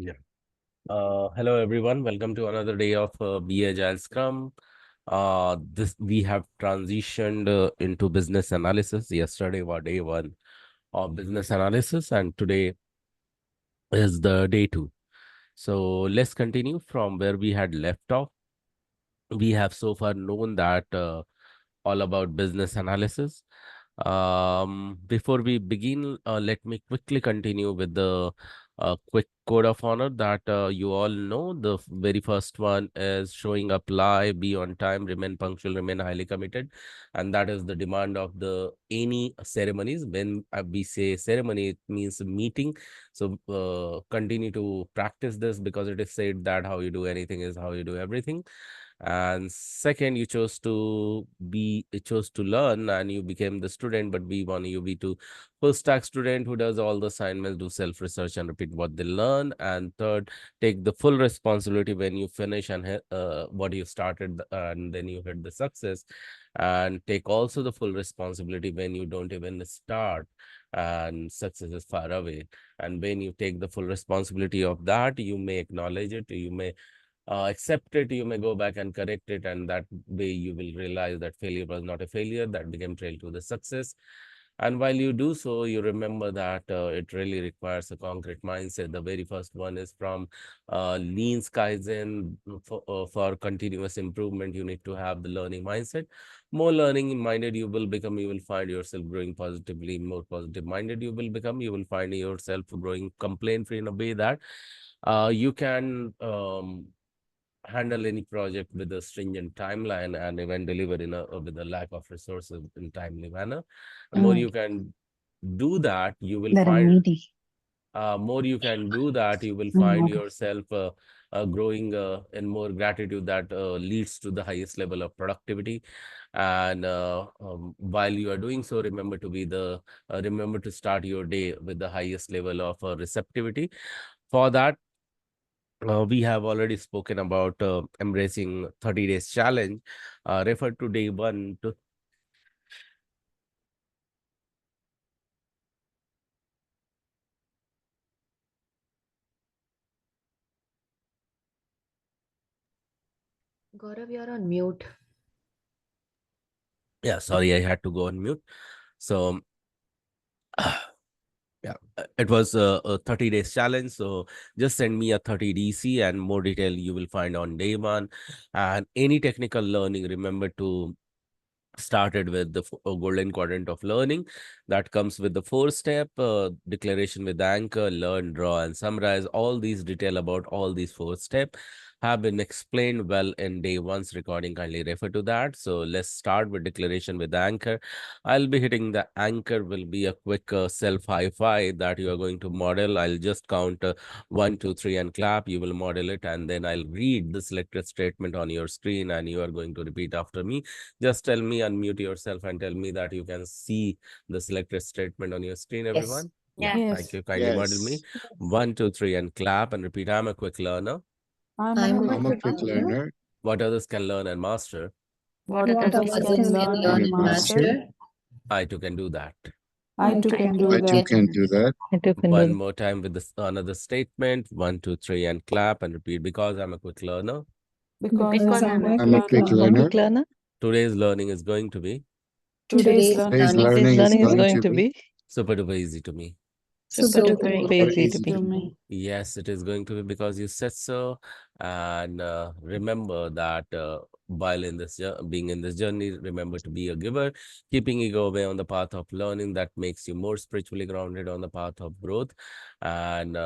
Yeah. Hello everyone. Welcome to another day of BA Agile Scrum. This we have transitioned into business analysis. Yesterday was day one of business analysis, and today is the day two. So let's continue from where we had left off. We have so far known that all about business analysis. Before we begin, let me quickly continue with the quick code of honor that you all know. The very first one is showing up live, be on time, remain punctual, remain highly committed, and that is the demand of the any ceremonies. When we say ceremony, it means meeting. So continue to practice this because it is said that how you do anything is how you do everything. And second, you chose to learn and you became the student, but we want you be to full stack student who does all the assignments, do self research and repeat what they learn. And third, take the full responsibility when you finish and what you started, and then you hit the success. And take also the full responsibility when you don't even start and success is far away. And when you take the full responsibility of that, you may acknowledge it, you may accept it, you may go back and correct it, and that way you will realize that failure was not a failure, that became trail to the success. And while you do so, you remember that it really requires a concrete mindset. The very first one is from lean Kaizen. For continuous improvement, you need to have the learning mindset. More learning minded you will become, you will find yourself growing positively. More positive minded you will become, you will find yourself growing complaint free in a way that you can handle any project with a stringent timeline and even deliver in a with a lack of resources in timely manner. The more you can do that, you will find more you can do that, you will find yourself growing in more gratitude that leads to the highest level of productivity. And while you are doing so, remember to start your day with the highest level of receptivity. For that, we have already spoken about embracing 30 days challenge. Refer to day one to Gaurav, you're on mute. yeah, sorry, I had to go on mute. So yeah, it was a 30 days challenge. So just send me a 30 DC and more detail you will find on day one. And any technical learning, remember to started with the golden quadrant of learning that comes with the four step declaration with anchor, learn, draw, and summarize. All these detail about all these four step have been explained well in day one's recording. Kindly refer to that. So let's start with declaration with anchor. I'll be hitting the anchor will be a quick self high five that you are going to model. I'll just count 1 2 3 and clap. You will model it, and then I'll read the selected statement on your screen and you are going to repeat after me. Just tell me, unmute yourself and tell me that you can see the selected statement on your screen, Yes. everyone. Yeah, thank Yes, you. Kindly model me. Yes, 1, 2, 3, and clap and repeat. I'm a quick learner. I'm a I'm quick a I'm a quick quick learner. learner. learner. What others can learn and master, What What others others can can learn learn and and master, master, I too can do that. I too I can too do I too that. can. can do that I too can do One that. more time with this another statement. 1, 2, 3, and clap and repeat. Because I'm a quick learner, Because Because I'm a I'm a quick I'm a quick quick learner, I'm a learner, learner. quick learner. today's learning is going to be today's today's learning Today's learning Today's learning is learning is going going to to be be super duper easy to me. super super duper duper super easy to easy easy be. to to me. me. Yes, it is going to be because you said so. And remember that while being in this journey, remember to be a giver, keeping ego away on the path of learning that makes you more spiritually grounded on the path of growth. And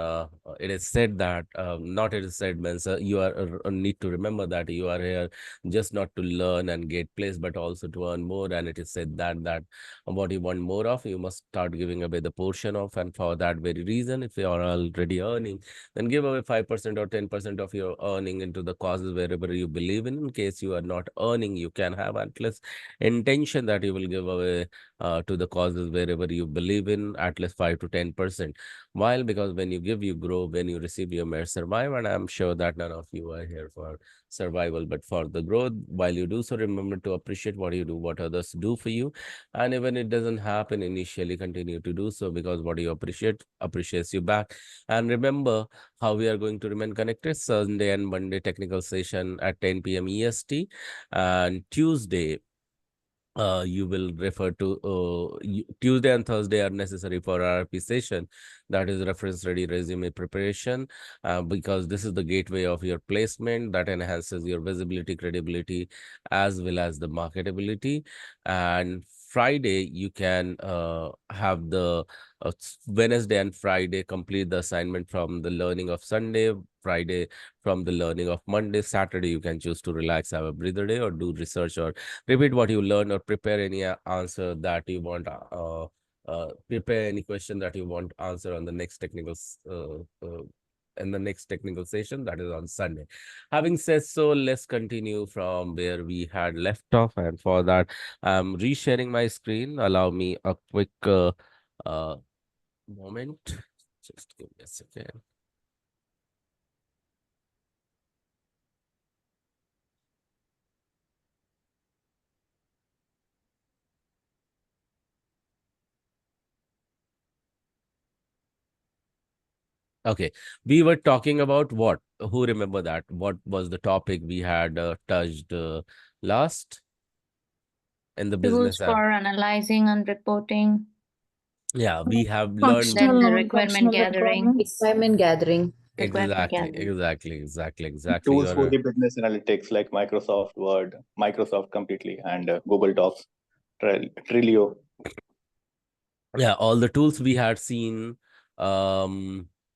it is said that, not it is said, means you are need to remember that you are here just not to learn and get place, but also to earn more. And it is said that what you want more of, you must start giving away the portion of. And for that very reason, if you are already earning, then give away 5% or 10% of your earning into the causes wherever you believe in. In case you are not earning, you can have at least intention that you will give away to the causes wherever you believe in, at least 5 to 10%. While smile, because when you give, you grow. When you receive, you may survive. And I'm sure that none of you are here for survival, but for the growth. While you do so, remember to appreciate what you do, what others do for you. And even it doesn't happen initially, continue to do so, because what you appreciate appreciates you back. And remember how we are going to remain connected. Sunday and Monday technical session at 10 p.m. EST, and Tuesday you will refer to Tuesday and Thursday are necessary for RP session, that is reference ready resume preparation, because this is the gateway of your placement that enhances your visibility, credibility, as well as the marketability. And Friday you can have the Wednesday and Friday complete the assignment from the learning of Sunday, Friday from the learning of Monday, Saturday you can choose to relax, have a breather day, or do research, or repeat what you learned, or prepare any answer that you want, prepare any question that you want answer on the next technical in the next technical session, that is on Sunday. Having said so, let's continue from where we had left off, and for that I'm resharing my screen. Allow me a quick uh, moment. Just give me a second. Okay, we were talking about what? Who remember that? What was the topic we had touched last in the Tools business? for analyzing and reporting, Yeah, we have learned then Functional, the requirement non-functional gathering, requirements. Requirement gathering. requirement exactly, gathering. exactly. Tools for You're the business analytics like Microsoft Word, Microsoft Completely, and Google Docs, Trilio. yeah, all the tools we had seen.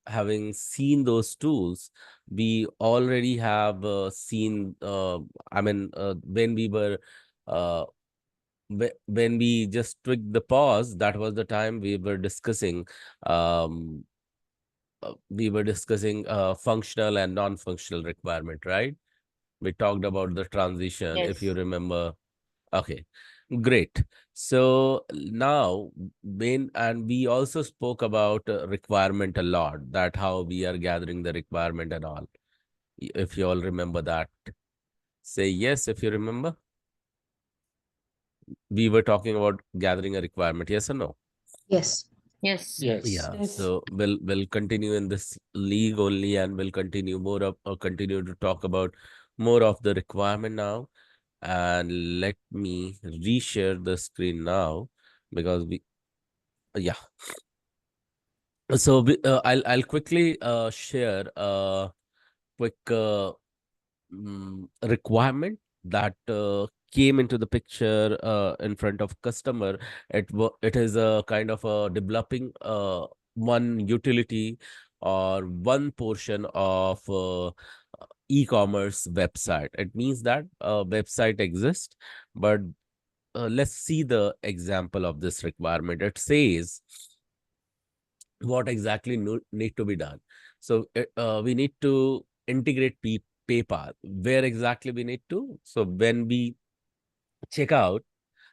Having seen those tools, we already have seen. I mean, when we were uh, when we just took the pause, that was the time um we were discussing functional and non-functional requirement, right? We talked about the transition, if you Yes. remember. Okay, great. So now, and we also spoke about requirement a lot, that how we are gathering the requirement and all. If you all remember that, say yes if you remember. We were talking about gathering a requirement, yes or no? Yes. Yes. Yeah, Yes. so we'll continue in this league only, and we'll continue more of or continue to talk about more of the requirement now. And let me reshare the screen now, because we yeah. So I'll quickly share a quick requirement that came into the picture in front of customer. It is a kind of a developing one utility or one portion of e-commerce website. It means that a website exists, but let's see the example of this requirement. It says what exactly need to be done. So we need to integrate PayPal. Where exactly we need to? So when we check out,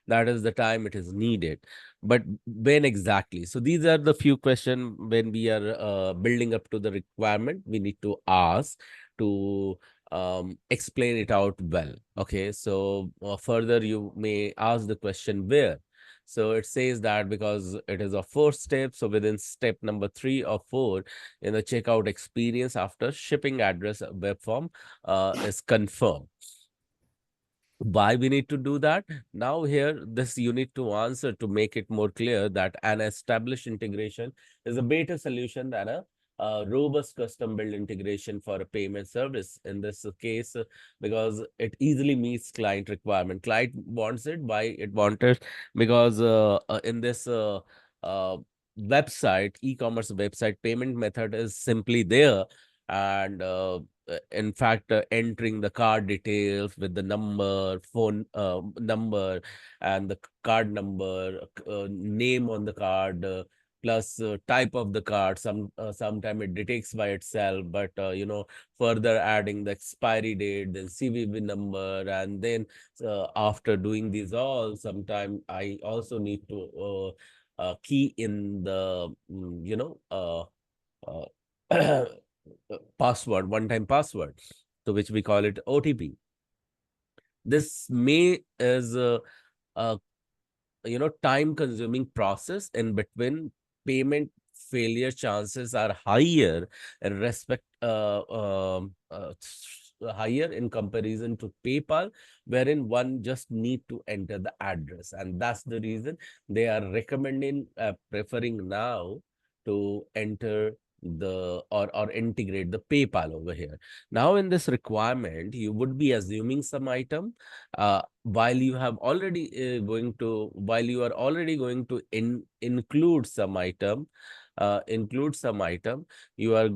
that is the time it is needed, but when exactly? So these are the few questions when we are building up to the requirement, we need to ask to explain it out well. Okay, so further you may ask the question where. So it says that because it is a fourth step, so within step number 3 or 4 in the checkout experience, after shipping address web form is confirmed. Why we need to do that? Now here, this you need to answer to make it more clear that an established integration is a better solution than a robust custom built integration for a payment service. In this case, because it easily meets client requirement. Client wants it. Why it wanted? Because in this uh, website, e-commerce website, payment method is simply there, and in fact, entering the card details with the number, phone number, and the card number, name on the card, plus type of the card. Sometime it detects by itself, but further adding the expiry date, then CVV number, and then after doing these all, sometime I also need to key in the password, one-time password, to which we call it OTP. This may is a time consuming process. In between, payment failure chances are higher in respect higher in comparison to PayPal, wherein one just need to enter the address, and that's the reason they are recommending preferring now to enter the or integrate the PayPal over here. Now in this requirement, you would be assuming some item while you have already while you are already going to include some item, you are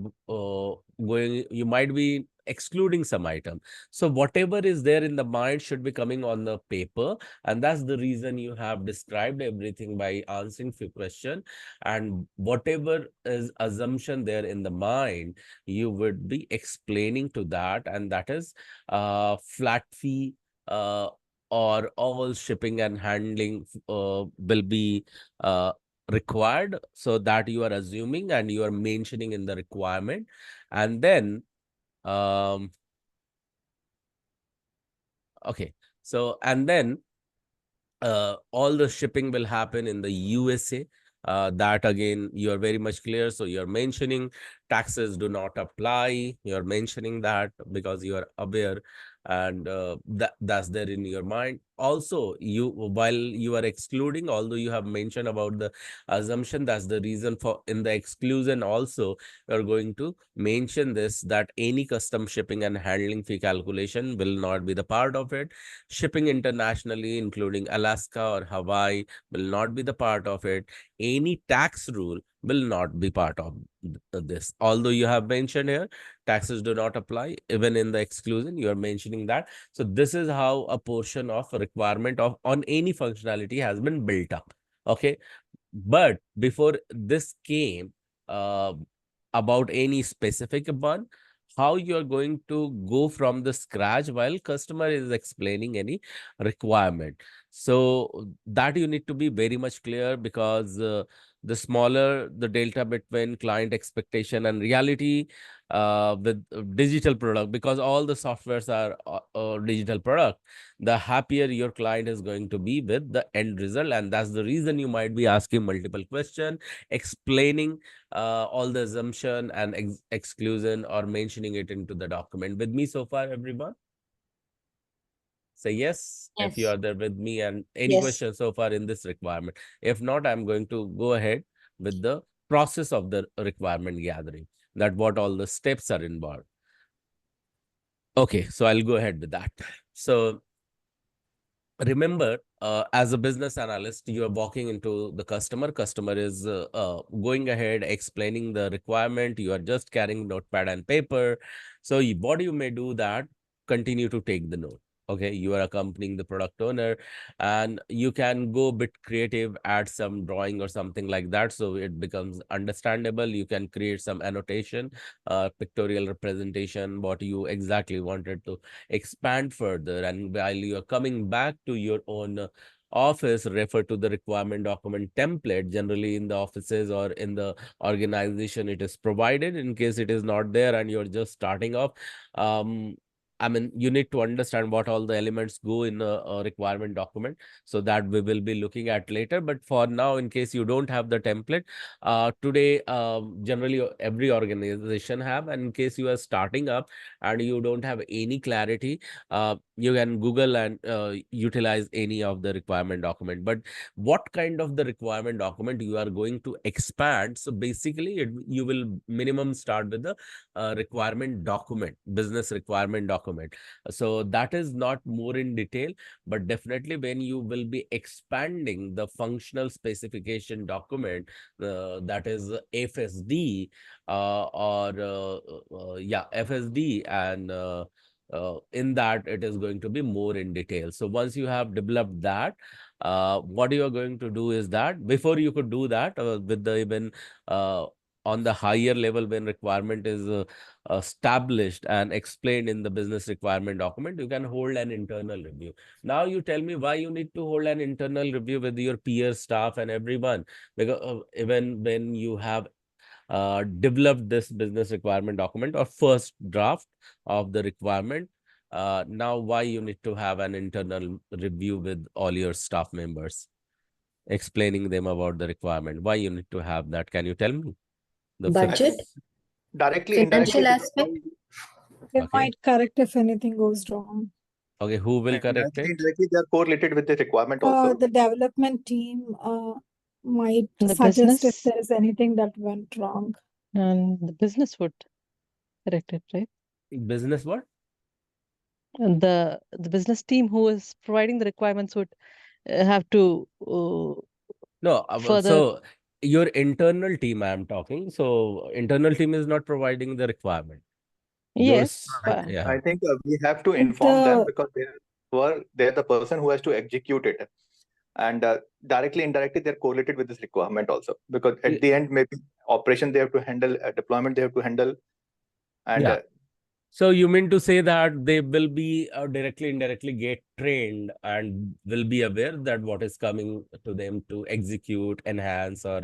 you might be excluding some item. So whatever is there in the mind should be coming on the paper, and that's the reason you have described everything by answering few question, and whatever is assumption there in the mind, you would be explaining to that, and that is flat fee uh, or all shipping and handling will be required, so that you are assuming and you are mentioning in the requirement. And then okay, so and then all the shipping will happen in the USA. That again, you are very much clear. So you're mentioning taxes do not apply. You're mentioning that because you are aware, and that's there in your mind. Also, you while you are excluding, although you have mentioned about the assumption, that's the reason for in the exclusion also you're going to mention this, that any custom shipping and handling fee calculation will not be the part of it. Shipping internationally, including Alaska or Hawaii, will not be the part of it. Any tax rule will not be part of this. Although you have mentioned here, taxes do not apply, even in the exclusion, you are mentioning that. So this is how a portion of a requirement of on any functionality has been built up. Okay. But before this came, uh, about any specific one, how you are going to go from the scratch while customer is explaining any requirement. So that you need to be very much clear, because the smaller the delta between client expectation and reality with digital product, because all the softwares are digital product, the happier your client is going to be with the end result. And that's the reason you might be asking multiple questions, explaining all the assumption and exclusion, or mentioning it into the document. With me so far, everyone? Say yes if you Yes. are there with me, and any Yes. questions so far in this requirement. If not, I'm going to go ahead with the process of the requirement gathering, that what all the steps are involved. Okay, so I'll go ahead with that. So remember, as a business analyst, you are walking into the customer is going ahead explaining the requirement. You are just carrying notepad and paper. So what you may do that, continue to take the note. Okay, you are accompanying the product owner, and you can go a bit creative, add some drawing or something like that, so it becomes understandable. You can create some annotation, pictorial representation, what you exactly wanted to expand further. And while you are coming back to your own office, refer to the requirement document template. Generally in the offices or in the organization, it is provided. In case it is not there and you're just starting off, I mean, you need to understand what all the elements go in a requirement document, so that we will be looking at later. But for now, in case you don't have the template, today, generally every organization have, and in case you are starting up and you don't have any clarity, you can Google and utilize any of the requirement document. But what kind of the requirement document you are going to expand? So basically, you will minimum start with the requirement document, business requirement document. So that is not more in detail, but definitely when you will be expanding the functional specification document, that is FSD, yeah, FSD, and in that it is going to be more in detail. So once you have developed that, what you are going to do is that before you could do that with the even on the higher level, when requirement is established and explained in the business requirement document, you can hold an internal review. Now you tell me why you need to hold an internal review with your peer staff and everyone, because even when you have developed this business requirement document or first draft of the requirement. Now, why you need to have an internal review with all your staff members, explaining them about the requirement? Why you need to have that? Can you tell me? The I Budget, think directly, indirectly, financial aspect. They Okay. might correct if anything goes wrong. Okay, who will correct directly, it? indirectly, they are correlated with the requirement also. The development team might The suggest if business there is anything that went wrong. and the business would correct it, right? Business what? And the business team who is providing the requirements would have to No, further. so your internal team I am talking. So internal team is not providing the requirement. Yes, Yours, yeah. I think we have to inform them The because they're the person who has to execute it. And directly, indirectly, they're correlated with this requirement also. Because at the end, maybe operation they have to handle, deployment they have to handle. And Yeah. So you mean to say that they will be directly, indirectly get trained and will be aware that what is coming to them to execute, enhance, or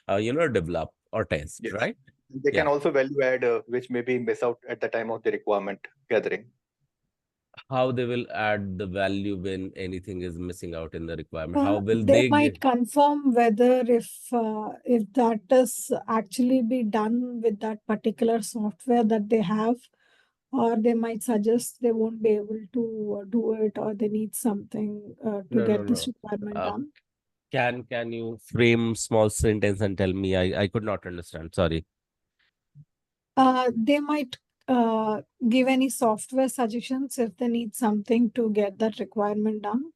develop or test, yes, right? they can Yeah. also value add, which maybe miss out at the time of the requirement gathering. How they will add the value when anything is missing out in the requirement? How will they they might get? confirm whether if that is actually be done with that particular software that they have, or they might suggest they won't be able to do it, or they need something to No, get this no. requirement done. Can you frame small sentence and tell me? I could not understand. Sorry. They might give any software suggestions if they need something to get that requirement done.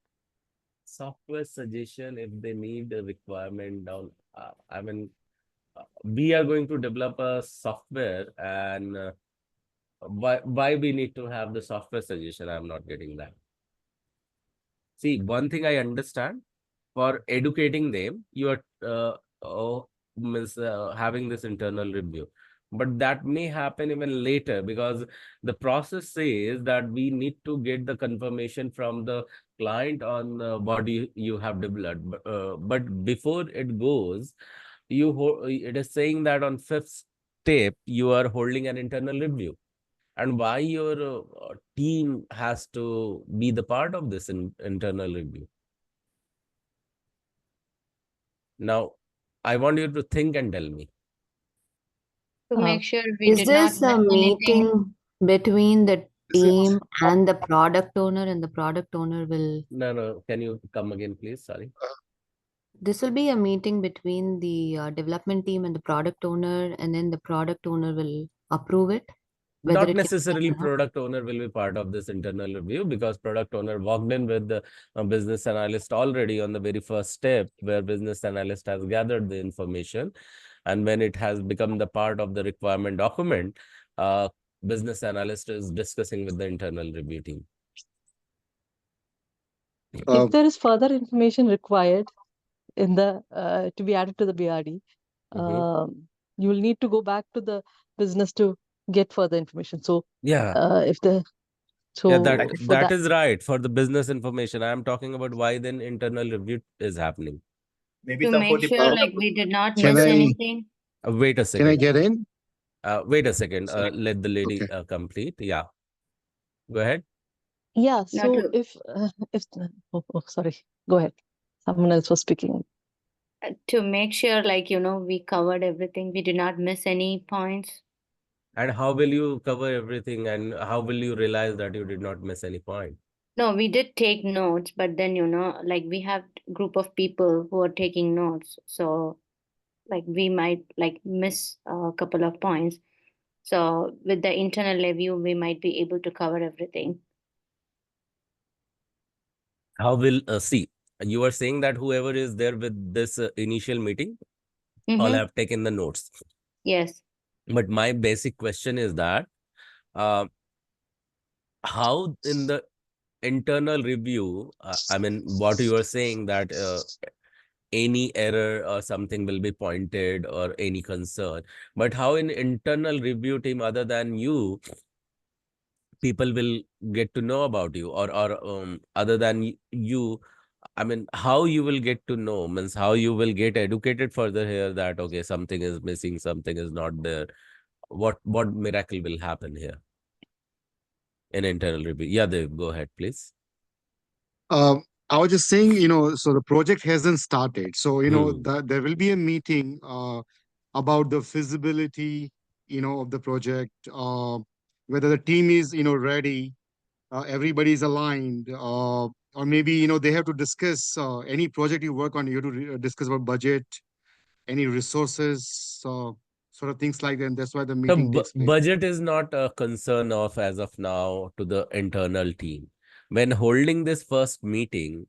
Software suggestion if they need a requirement down. I mean, we are going to develop a software, and why we need to have the software suggestion? I'm not getting that. See, one thing I understand, for educating them, you are having this internal review. But that may happen even later because the process says that we need to get the confirmation from the client on what you have developed. But before it goes, it is saying that on fifth step, you are holding an internal review. And why your team has to be the part of this internal review? Now, I want you to think and tell me. To make sure we Is did not this a miss anything. meeting between the This is- team and the product owner, and the product owner will, No. Can you come again, please? Sorry. this will be a meeting between the development team and the product owner, and then the product owner will approve it, whether Not it can be necessarily done or not? product owner will be part of this internal review because product owner walked in with the business analyst already on the very first step where business analyst has gathered the information. And when it has become the part of the requirement document, business analyst is discussing with the internal review team. If there is further information required in the to be added to the BRD, you will need to go back to the business to get further information. So Yeah. if the Yeah, for that is right for the business information. I am talking about why then internal review is happening. maybe to some for make the sure product. like we did not Can miss I- anything. Wait a Can I second. get in? Wait a second. Sorry. Let the lady Okay. complete. Yeah. Go ahead. Yeah. Not So to- if sorry, go ahead. Someone else was speaking. To make sure like we covered everything, we did not miss any points. And how will you cover everything and how will you realize that you did not miss any point? No, we did take notes, but then like we have group of people who are taking notes, so like we might like miss a couple of points. So with the internal review we might be able to cover everything. How will see? You are saying that whoever is there with this initial meeting all have taken the notes. Yes. But my basic question is that how in the internal review, I mean, what you are saying that any error or something will be pointed or any concern, but how in internal review team other than you, people will get to know about you or other than you, I mean, how you will get to know, means how you will get educated further here that, okay, something is missing, something is not there. What miracle will happen here in internal review? Yeah, Dev, go ahead, please. I was just saying, so the project hasn't started. So, there will be a meeting about the feasibility, of the project, whether the team is, ready, everybody's aligned, or maybe, they have to discuss any project you work on, you have to discuss about budget, any resources, sort of things like that. And that's why the The meeting takes place. budget is not a concern of as of now to the internal team. When holding this first meeting,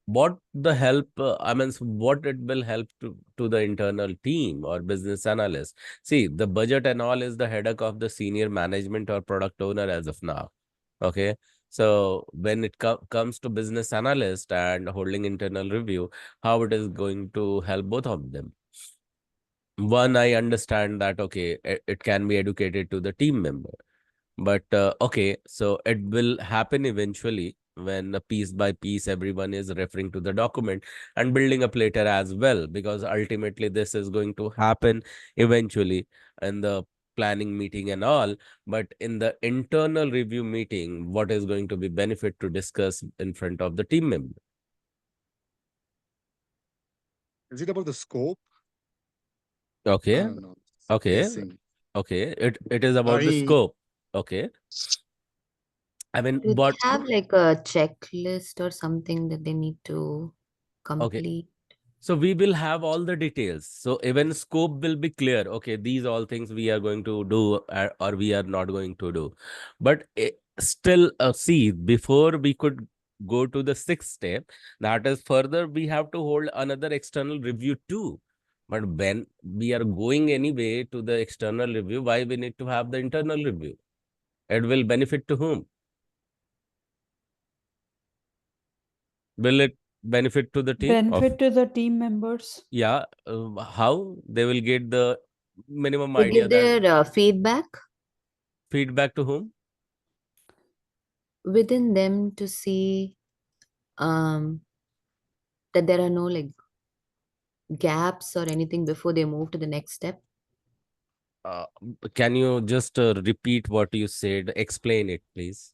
what the help, I mean, what it will help to the internal team or business analyst. See, the budget and all is the headache of the senior management or product owner as of now. Okay. So when it comes to business analyst and holding internal review, how it is going to help both of them? One, I understand that, okay, it can be educated to the team member. But okay, so it will happen eventually when piece by piece everyone is referring to the document and building up later as well, because ultimately this is going to happen eventually in the planning meeting and all. But in the internal review meeting, what is going to be benefit to discuss in front of the team member? Is it about the scope? I Okay. don't know. Okay. Guessing. Okay. It is about the Any scope. Okay. I mean, Do they what? have like a checklist or something that they need to Okay. complete? So we will have all the details. So even scope will be clear. Okay, these all things we are going to do or we are not going to do. But still, see, before we could go to the sixth step, that is further, we have to hold another external review too. But when we are going anyway to the external review, why we need to have the internal review? It will benefit to whom? Will it benefit to the team? Benefit to the team members. Yeah, how they will get the minimum To idea give that their feedback feedback to whom? within them to see um, that there are no like gaps or anything before they move to the next step. Uh, can you just repeat what you said? Explain it, please.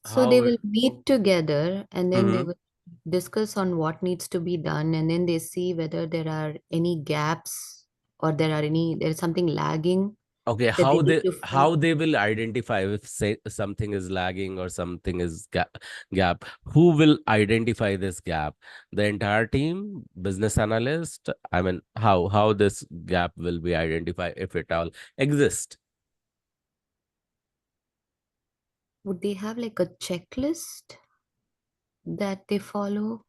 So they How? will meet together and then they Mhm. will discuss on what needs to be done, and then they see whether there are any gaps or there's something lagging Okay, that they how need they to how fill. they will identify if say something is lagging or something is gap? Who will identify this gap? The entire team, business analyst. I mean, how this gap will be identified if it all exists? Would they have like a checklist that they follow?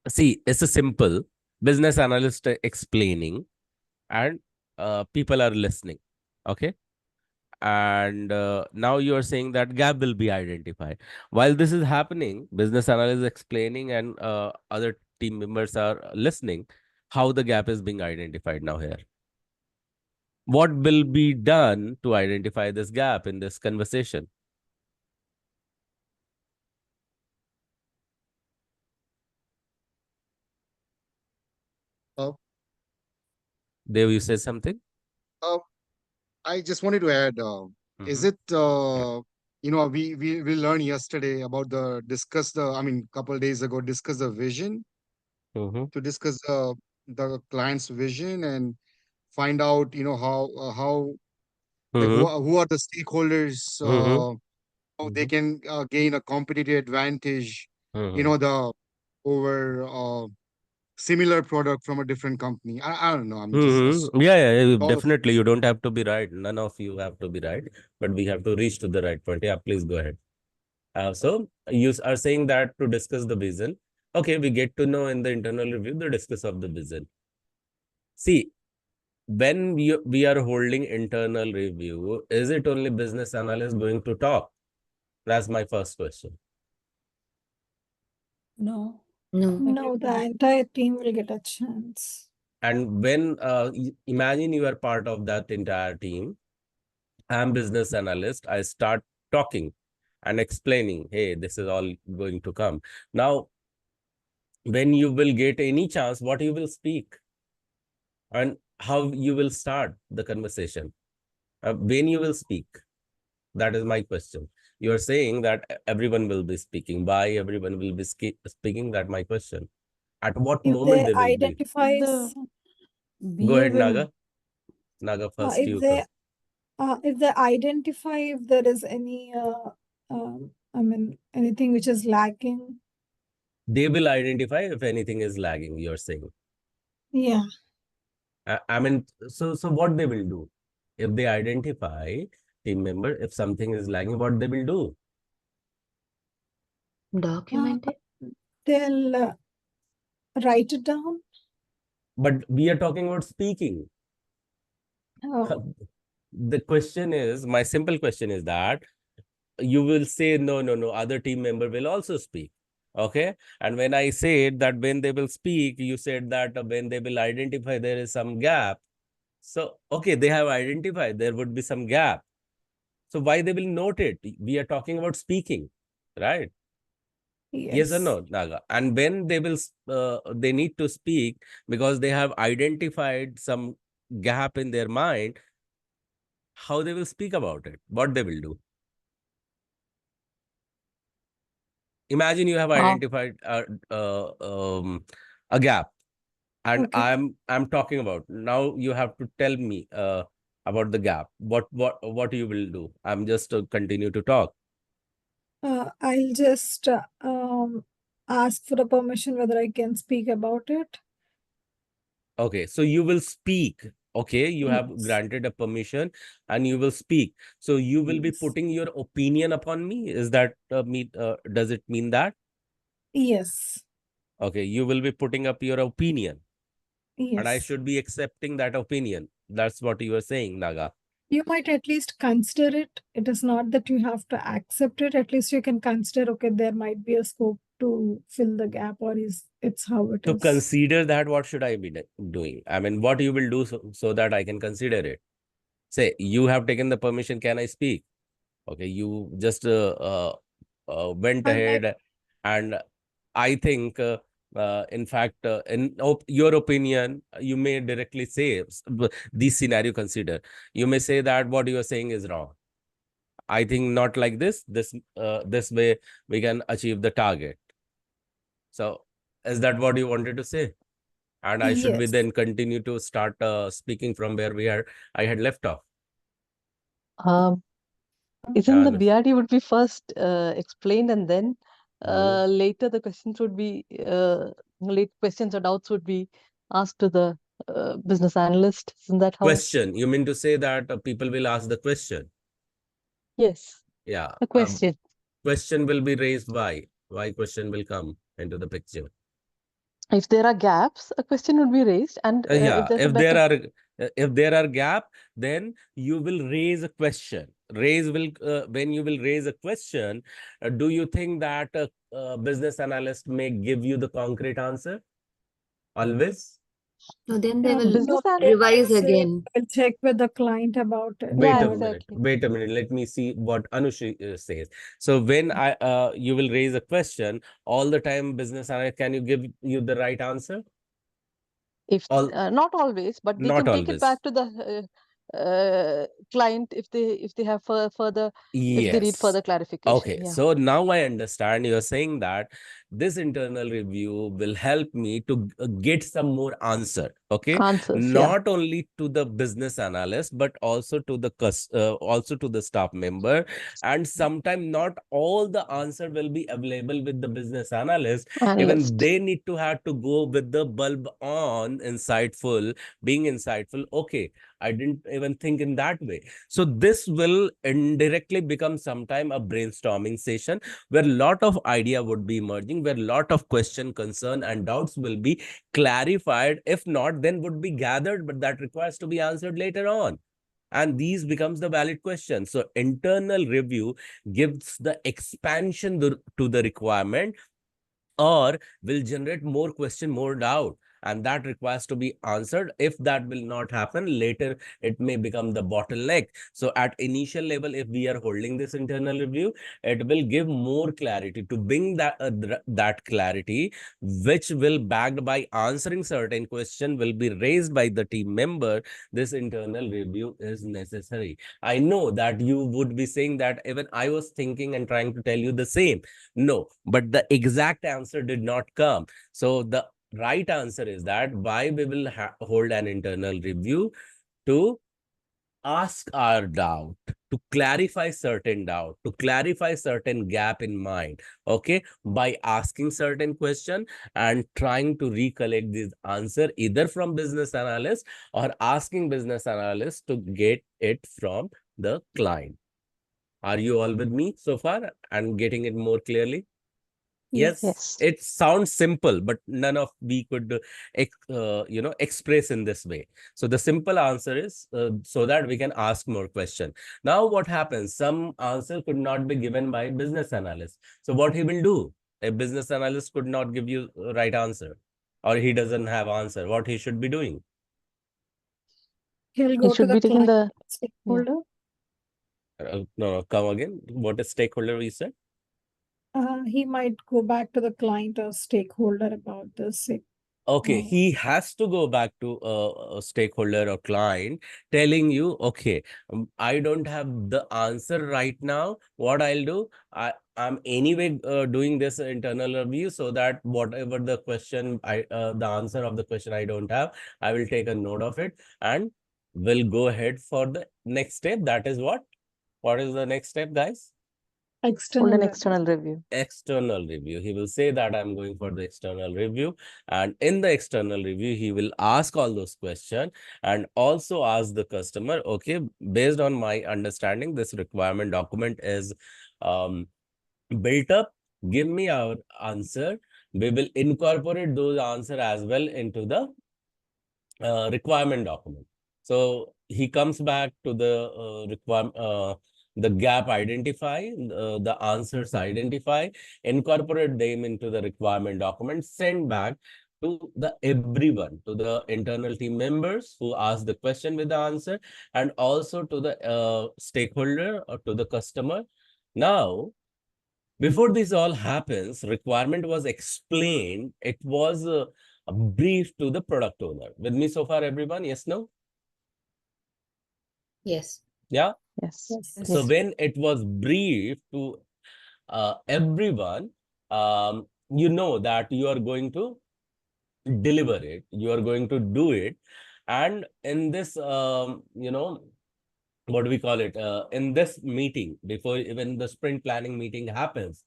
See, it's a simple business analyst explaining, and people are listening. Okay. And now you are saying that gap will be identified. While this is happening, business analyst is explaining and other team members are listening. How the gap is being identified now here? What will be done to identify this gap in this conversation? uh, Dev, you say something? uh, I just wanted to add, is Mhm. it, we learned yesterday about I mean, couple of days ago, discuss the vision, Mhm. to discuss the client's vision and find out, how, like, Mhm. who are the stakeholders, Mhm. how they can gain a competitive advantage, Mhm. the over similar product from a different company. I don't know. I'm just Yeah, all of definitely. You don't have to be right. None of you have to be right, but we have to reach to the right point. Yeah, please go ahead. So you are saying that to discuss the vision. Okay, we get to know in the internal review the discuss of the vision. See, when we are holding internal review, is it only business analyst going to talk? That's my first question. No. No. No, the entire team will get a chance. And when imagine you are part of that entire team, I'm business analyst, I start talking. and explaining, hey, this is all going to come. Now, when you will get any chance, what you will speak and how you will start the conversation, when you will speak, that is my question. You are saying that everyone will be speaking. Why everyone will be speaking? That my question. At what If moment they they will be? identify, The Go BA ahead, will Naga. Naga, first if you. they identify if there is any, I mean, anything which is lacking. They will identify if anything is lagging, you're saying. Yeah. I mean, so what they will do? If they identify, team member, if something is lagging, what they will do? Document it. They'll write it down. But we are talking about speaking. Oh, The question is, my simple question is that you will say, no, other team member will also speak. Okay. And when I said that when they will speak, you said that when they will identify there is some gap. So, okay, they have identified there would be some gap. So why they will note it? We are talking about speaking, right? Yes or yes. no, Naga? And when they will, they need to speak because they have identified some gap in their mind, how they will speak about it, what they will do. Imagine you have identified a gap, and Okay. I'm talking about. Now you have to tell me about the gap. What you will do? I'm just continue to talk. I'll just ask for a permission whether I can speak about it. Okay, so you will speak. Okay, you have Yes. granted a permission and you will speak. So you will be Yes. putting your opinion upon me. Is that does it mean that? Yes. Okay, you will be putting up your opinion and I Yes. should be accepting that opinion. That's what you are saying, Naga. You might at least consider it. It is not that you have to accept it. At least you can consider, okay, there might be a scope to fill the gap, or it's how it To is. consider that, what should I be doing? I mean, what you will do so that I can consider it? Say, you have taken the permission, can I speak? Okay, you just went I might, ahead and I think, in fact, in your opinion, you may directly say, this scenario consider. You may say that what you are saying is wrong. I think not like this. This way we can achieve the target. So, is that what you wanted to say? And I should be yes. then continue to start speaking from where I had left off. Isn't the And BRD would be first explained, and then Mhm. later the questions would be late questions or doubts would be asked to the business analyst. Isn't that how? Question. You mean to say that people will ask the question? Yes, Yeah. a question. Question will be raised. Why question will come into the picture? If there are gaps, a question would be raised, and Yeah, if there's a better if there are gap, then you will raise a question. When you will raise a question, do you think that a business analyst may give you the concrete answer? Always? So then they will business No, and they might revise say, again. I'll check with the client about it. Wait yeah, a Or minute. exactly. Wait a minute. Let me see what Anushi says. So when you will raise a question, all the time business analyst, can you give you the right answer? If All not always, but they Not can take it always. back to the client if they have further if they need Yes. further clarification. Okay, Yeah. so now I understand you're saying that this internal review will help me to get some more answer. Okay, Answers, yeah. not only to the business analyst but also to the staff member, and sometimes not all the answer will be available with the business analyst. Even Analyst. they need to have to go with the bulb on, being insightful. Okay, I didn't even think in that way. So this will indirectly become sometime a brainstorming session where a lot of idea would be emerging, where a lot of question, concern, and doubts will be clarified. If not, then would be gathered, but that requires to be answered later on. And these becomes the valid question. So internal review gives the expansion to the requirement, or will generate more question, more doubt. and that requires to be answered. If that will not happen, later it may become the bottleneck. So at initial level, if we are holding this internal review, it will give more clarity to bring that clarity, which will backed by answering certain question will be raised by the team member. This internal review is necessary. I know that you would be saying that even I was thinking and trying to tell you the same. No, but the exact answer did not come. So the right answer is that why we will hold an internal review to ask our doubt, to clarify certain doubt, to clarify certain gap in mind, okay, by asking certain question and trying to recollect this answer either from business analyst or asking business analyst to get it from the client. Are you all with me so far and getting it more clearly? Yes. Yes. It sounds simple, but none of we could express in this way. So the simple answer is so that we can ask more question. Now what happens, some answer could not be given by business analyst. So what he will do, a business analyst could not give you right answer, or he doesn't have answer, what he should be doing? He'll He go to should the be taking client the stakeholder. No, come again. What is stakeholder we said? He might go back to the client or stakeholder about this. Okay, he has to go back to a stakeholder or client telling you, okay, I don't have the answer right now. What I'll do, I'm anyway doing this internal review so that whatever the question, the answer of the question I don't have, I will take a note of it and will go ahead for the next step. That is what? What is the next step, guys? hold External an review. external review. External review. He will say that I'm going for the external review, and in the external review he will ask all those questions and also ask the customer, okay, based on my understanding this requirement document is built up, give me our answer. We will incorporate those answer as well into the requirement document. So he comes back to the gap identify, the answers identify, incorporate them into the requirement document, send back to the everyone, to the internal team members who ask the question with the answer, and also to the stakeholder or to the customer. Now, before this all happens, requirement was explained. It was a brief to the product owner. With me so far, everyone? Yes, no? Yes. Yeah? Yes. Yes. So Yes. when it was brief to everyone, you know that you are going to deliver it. You are going to do it. And in this, what do we call it? In this meeting, before even the sprint planning meeting happens,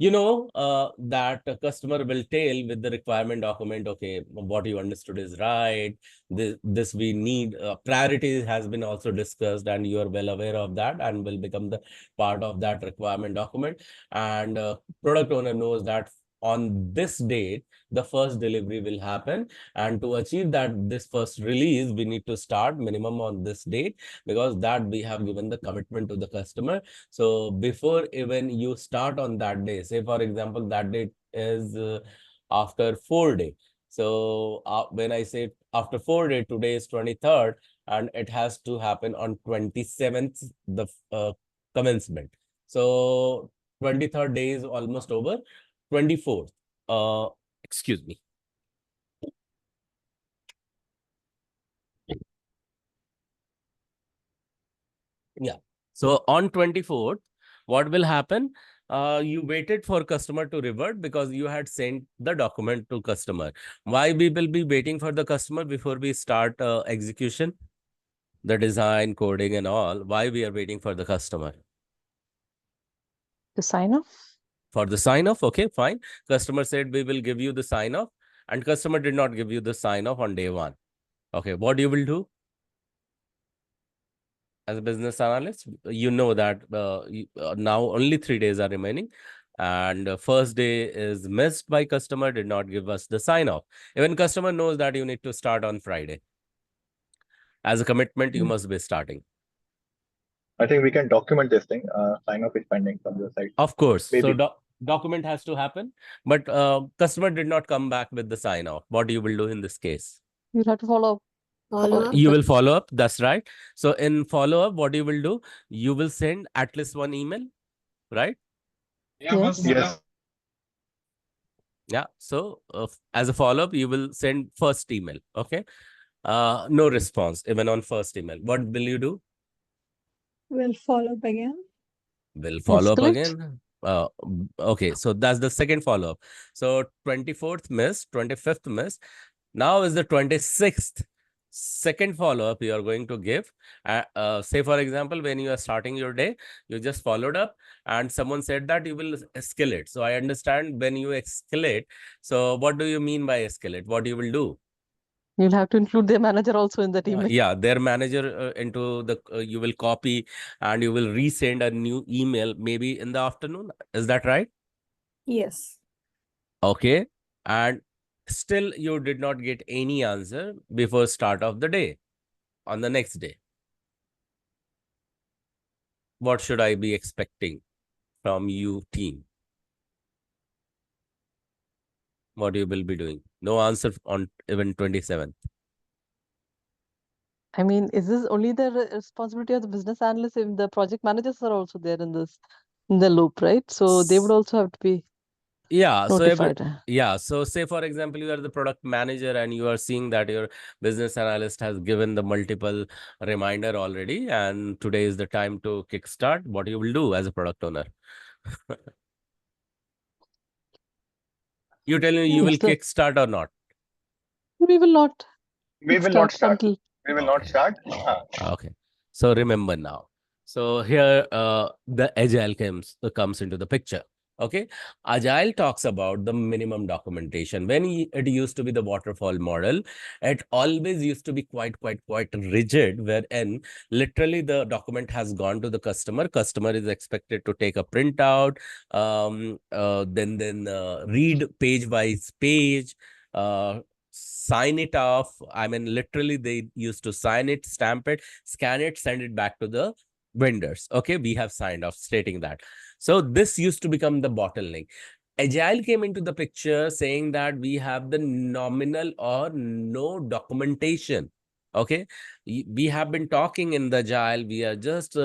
you know that a customer will tell with the requirement document, okay, what you understood is right, this we need, priority has been also discussed and you are well aware of that and will become the part of that requirement document. And product owner knows that on this date the first delivery will happen, and to achieve that this first release we need to start minimum on this date, because that we have given the commitment to the customer. So before even you start on that day, say for example, that date is after 4 days. So when I say after 4 days, today is 23rd, and it has to happen on 27th, the commencement. So 23rd day is almost over. 24th, excuse me. Yeah. So on 24th, what will happen? You waited for customer to revert because you had sent the document to customer. Why we will be waiting for the customer before we start execution, the design, coding and all? Why we are waiting for the customer? To sign off? For the sign off, okay, fine. Customer said we will give you the sign off, and customer did not give you the sign off on day one. Okay, what you will do? As a business analyst, you know that now only 3 days are remaining, and first day is missed by customer, did not give us the sign off. Even customer knows that you need to start on Friday. As a commitment, you must be starting. I think we can document this thing. Sign off is pending from your side. Of course. Maybe. So document has to happen, but customer did not come back with the sign off. What you will do in this case? You'll have to follow up. Follow up. You will follow up. That's right. So in follow up, what you will do? You will send at least one email, right? Yes. Yes. Yeah. So as a follow up, you will send first email. Okay. No response even on first email. What will you do? We'll follow up again. Will follow up Escalate. again. Okay, so that's the second follow up. So 24th missed, 25th missed. Now is the 26th. Second follow up you are going to give. Say for example, when you are starting your day, you just followed up and someone said that you will escalate. So I understand when you escalate. So what do you mean by escalate? What you will do? You'll have to include their manager also in that email. Yeah, their manager into the you will copy and you will resend a new email maybe in the afternoon. Is that right? Yes. Okay. And still you did not get any answer before start of the day on the next day. What should I be expecting from you team? What you will be doing? No answer on even 27th. I mean, is this only the responsibility of the business analyst if the project managers are also there in this, in the loop, right? So they would also have to be Yeah. notified. So say for example, you are the product manager and you are seeing that your business analyst has given the multiple reminder already, and today is the time to kickstart. What you will do as a product owner? You tell me you will kickstart or not? We will not. We will not start. Until We will not start. Okay. So remember now. So here the agile comes into the picture. Okay. Agile talks about the minimum documentation. When it used to be the waterfall model, it always used to be quite rigid, wherein literally the document has gone to the customer. Customer is expected to take a printout, then read page by page, sign it off. I mean, literally they used to sign it, stamp it, scan it, send it back to the vendors. Okay, we have signed off stating that. So this used to become the bottleneck. Agile came into the picture saying that we have the nominal or no documentation. Okay, we have been talking in the Agile. We are just,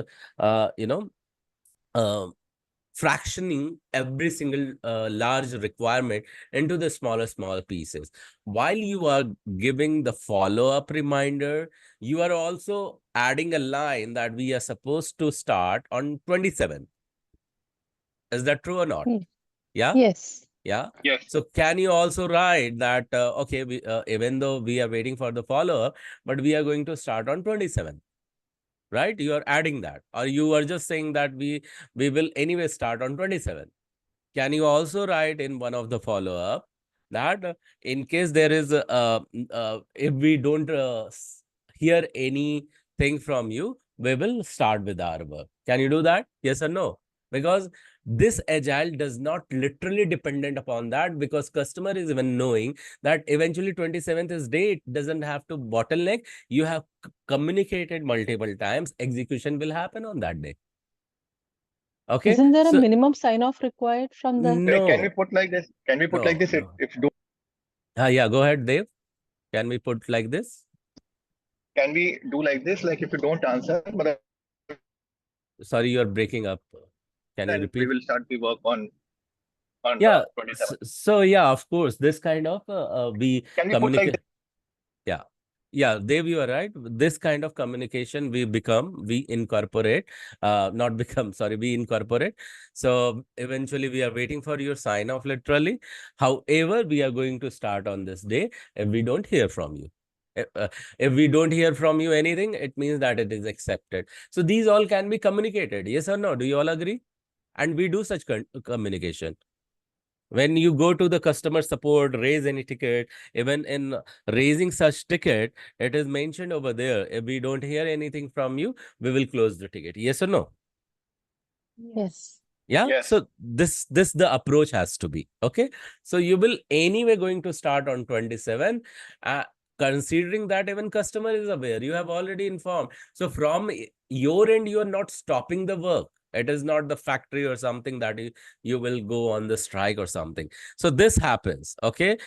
fractioning every single large requirement into the small pieces. While you are giving the follow-up reminder, you are also adding a line that we are supposed to start on 27th. Is that true or not? Yeah. yes. Yeah. Yes. So can you also write that okay, we, even though we are waiting for the follow-up, but we are going to start on 27th. Right? You are adding that, or you are just saying that we will anyway start on 27th. Can you also write in one of the follow-up that in case there is if we don't hear anything from you, we will start with our work. Can you do that? Yes or no? Because this agile does not literally dependent upon that, because customer is even knowing that eventually 27th is day. It doesn't have to bottleneck. You have communicated multiple times. Execution will happen on that day. Okay. Isn't there a So minimum sign-off required from the? no. Can we put like this? Can we put like this? No. If do Yeah, go ahead, Dev. Can we put like this? Can we do like this? Like if you don't answer, but Sorry, you're breaking up. Can you then repeat? we will start the work on Yeah. 27th. So yeah, of course, this kind of we Can we put like communicate. this? Yeah, Dev, you are right. This kind of communication we incorporate, not become, sorry, we incorporate. So eventually we are waiting for your sign off literally. However, we are going to start on this day if we don't hear from you. If we don't hear from you anything, it means that it is accepted. So these all can be communicated. Yes or no? Do you all agree? And we do such communication. When you go to the customer support, raise any ticket, even in raising such ticket, it is mentioned over there. If we don't hear anything from you, we will close the ticket. Yes or no? Yes. Yeah. Yes. So this the approach has to be. Okay. So you will anyway going to start on 27. Considering that even customer is aware, you have already informed. So from your end, you are not stopping the work. It is not the factory or something that you will go on the strike or something. So this happens. Okay.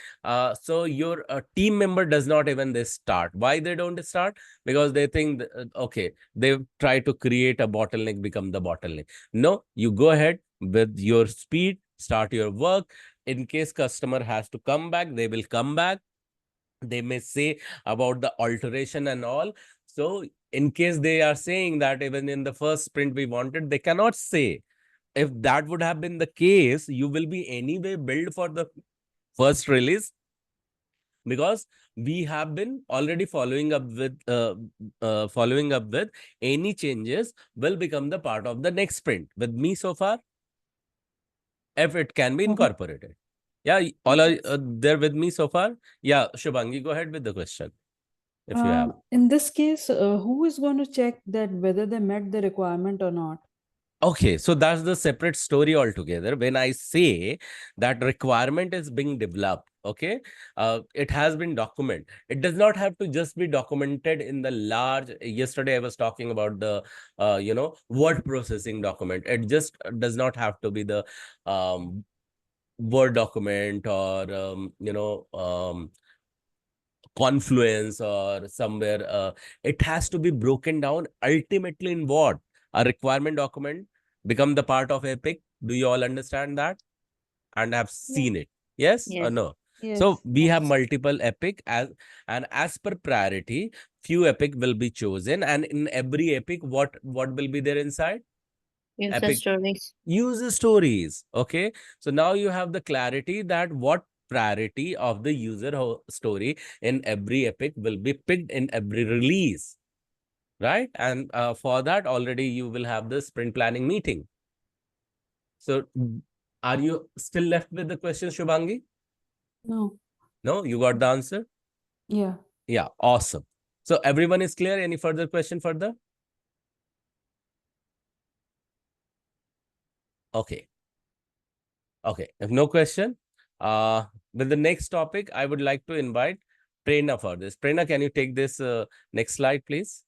So your team member does not even they start. Why they don't start? Because they think, okay, they try to create a bottleneck, become the bottleneck. No, you go ahead with your speed, start your work. In case customer has to come back, they will come back. They may say about the alteration and all. So in case they are saying that even in the first sprint we wanted, they cannot say. If that would have been the case, you will be anyway build for the first release, because we have been already following up with any changes will become the part of the next sprint with me so far, if it can be incorporated. Yeah, all are there with me so far? Yeah, Shubhangi, go ahead with the question if you have. In this case, who is going to check that whether they met the requirement or not? Okay, so that's the separate story altogether. When I say that requirement is being developed, okay, it has been documented. It does not have to just be documented in the large. Yesterday, I was talking about the, word processing document. It just does not have to be the Word document or, Confluence or somewhere. It has to be broken down ultimately in what? A requirement document become the part of Epic. Do you all understand that and have seen it? Yes or Yes. no? Yes. So we have multiple Epic, as per priority, few Epic will be chosen, and in every Epic, what will be there inside? User Epic stories. user stories. Okay, so now you have the clarity that what priority of the user story in every Epic will be picked in every release, right? And for that already you will have the sprint planning meeting. So are you still left with the question, Shubhangi? No, you got the answer? Yeah, awesome. So everyone is clear? Any further question further? Okay. Okay, if no question, with the next topic, I would like to invite Prerna for this. Prerna, can you take this next slide, please?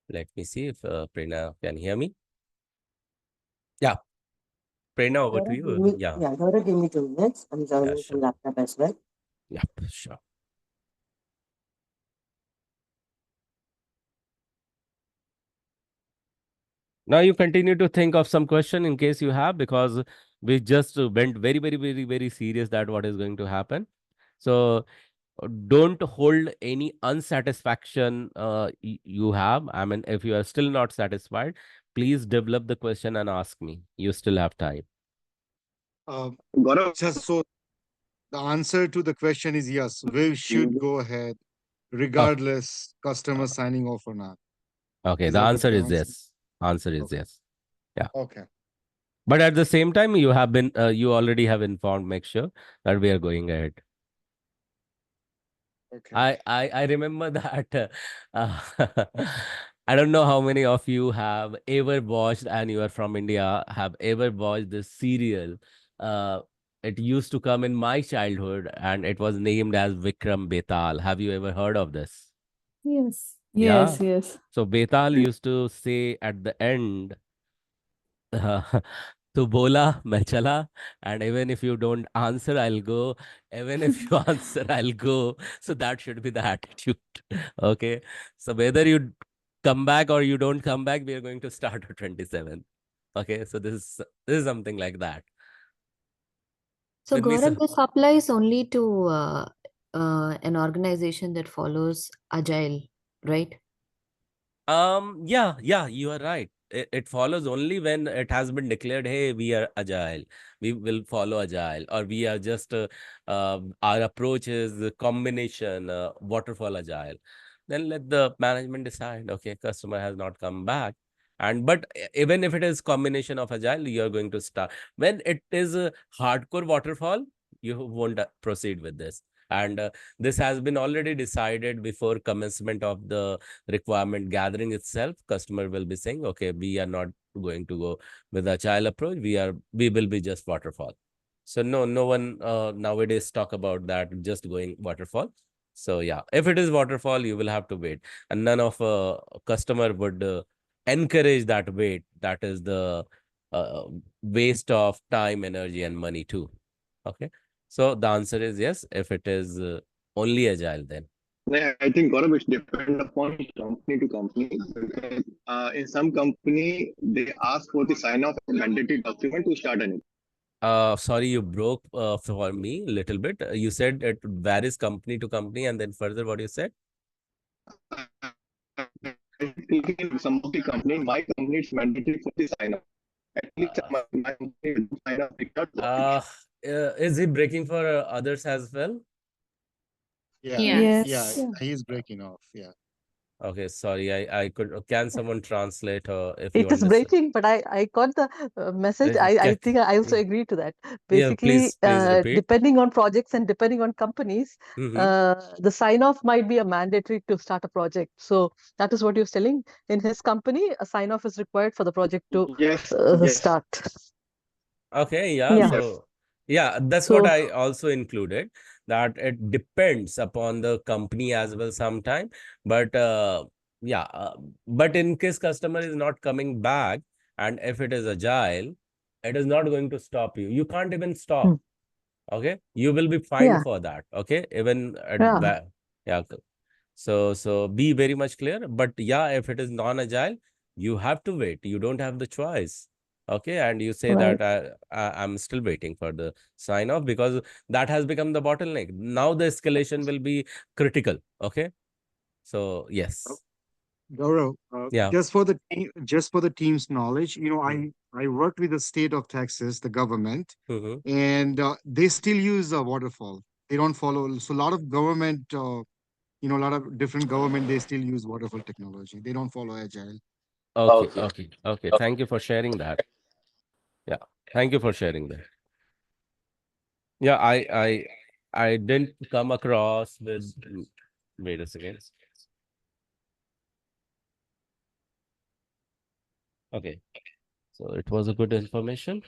Let me see if Prerna can hear me. Yeah. Prerna, over to you. Yeah. Yeah, Gaurav, give me 2 minutes. I'm joining sure. from laptop as well. Yeah, sure. Now you continue to think of some question in case you have, because we just went very, very, very, very serious that what is going to happen. So don't hold any unsatisfaction you have. I mean, if you are still not satisfied, please develop the question and ask me. You still have time. Just so the answer to the question is yes, we should go ahead regardless customer signing off or not. Okay, Is the that answer the is answer? yes. Answer is Okay. yes. Yeah. Okay. But at the same time, you have been, you already have informed, make sure that we are going ahead. Okay. I remember that. I don't know how many of you have ever watched, and you are from India, have ever watched this serial. It used to come in my childhood, and it was named as Vikram Betal. Have you ever heard of this? Yes. Yeah. Yes. So Betal used to say at the end, "Tu bola, main chala," and even if you don't answer, I'll go. Even if you answer, I'll go. So that should be the attitude. Okay. So whether you come back or you don't come back, we are going to start at 27. Okay. So this is something like that. So With me, Gaurav, this applies only to an organization that follows Agile, right? Yeah, you are right. It follows only when it has been declared, hey, we are agile, we will follow agile, or we are just our approach is a combination waterfall agile. Then let the management decide, okay, customer has not come back. And but even if it is combination of agile, you are going to start. When it is a hardcore waterfall, you won't proceed with this. And this has been already decided before commencement of the requirement gathering itself. Customer will be saying, okay, we are not going to go with agile approach, we will be just waterfall. So no one nowadays talk about that, just going waterfall. So yeah, if it is waterfall, you will have to wait, and none of a customer would encourage that wait. That is the waste of time, energy, and money too. Okay, so the answer is yes. If it is only agile, then Yeah, I think Gaurav, it's depend upon company to company. Because, in some company, they ask for the sign off mandatory document to start anything. sorry, you broke for me a little bit. You said it varies company to company, and then further, what you said? I think in some of the company, my company, it's mandatory for the sign off. At least Uh, my company will sign off without working. uh, is he breaking for others as well? Yeah, Yes. yeah, Yes. he's breaking off. Yeah. Okay, sorry. I could. Can someone translate if you It is understand? breaking, but I got the message. I think I also agree to that. Yeah, Basically, please repeat. depending on projects and depending on companies, Mm-hmm. the sign-off might be a mandatory to start a project. So that is what he was telling. In his company, a sign-off is required for the project to Yes, yes, start. Okay, yeah. Yeah. yes. So, yeah, that's what So I also included, that it depends upon the company as well sometime. But yeah, but in case customer is not coming back, and if it is agile, it is not going to stop you. You can't even stop. hmm, Okay, you will be fined yeah, for that. Okay, even at yeah, yeah. So be very much clear. But yeah, if it is non-agile, you have to wait. You don't have the choice. Okay, and you say right. that I'm still waiting for the sign off, because that has become the bottleneck. Now the escalation will be critical. Okay, so yes, Gaurav, yeah. just for the team's knowledge, Mm-hmm. I worked with the state of Texas, the government, Mm-hmm. and they still use waterfall. They don't follow. So a lot of government, a lot of different government, they still use waterfall technology. They don't follow agile. Okay, Okay. okay, okay. Thank you for sharing that. Yeah, thank you for sharing that. Yeah, I didn't come across with. Wait a second. Okay, so it was a good information.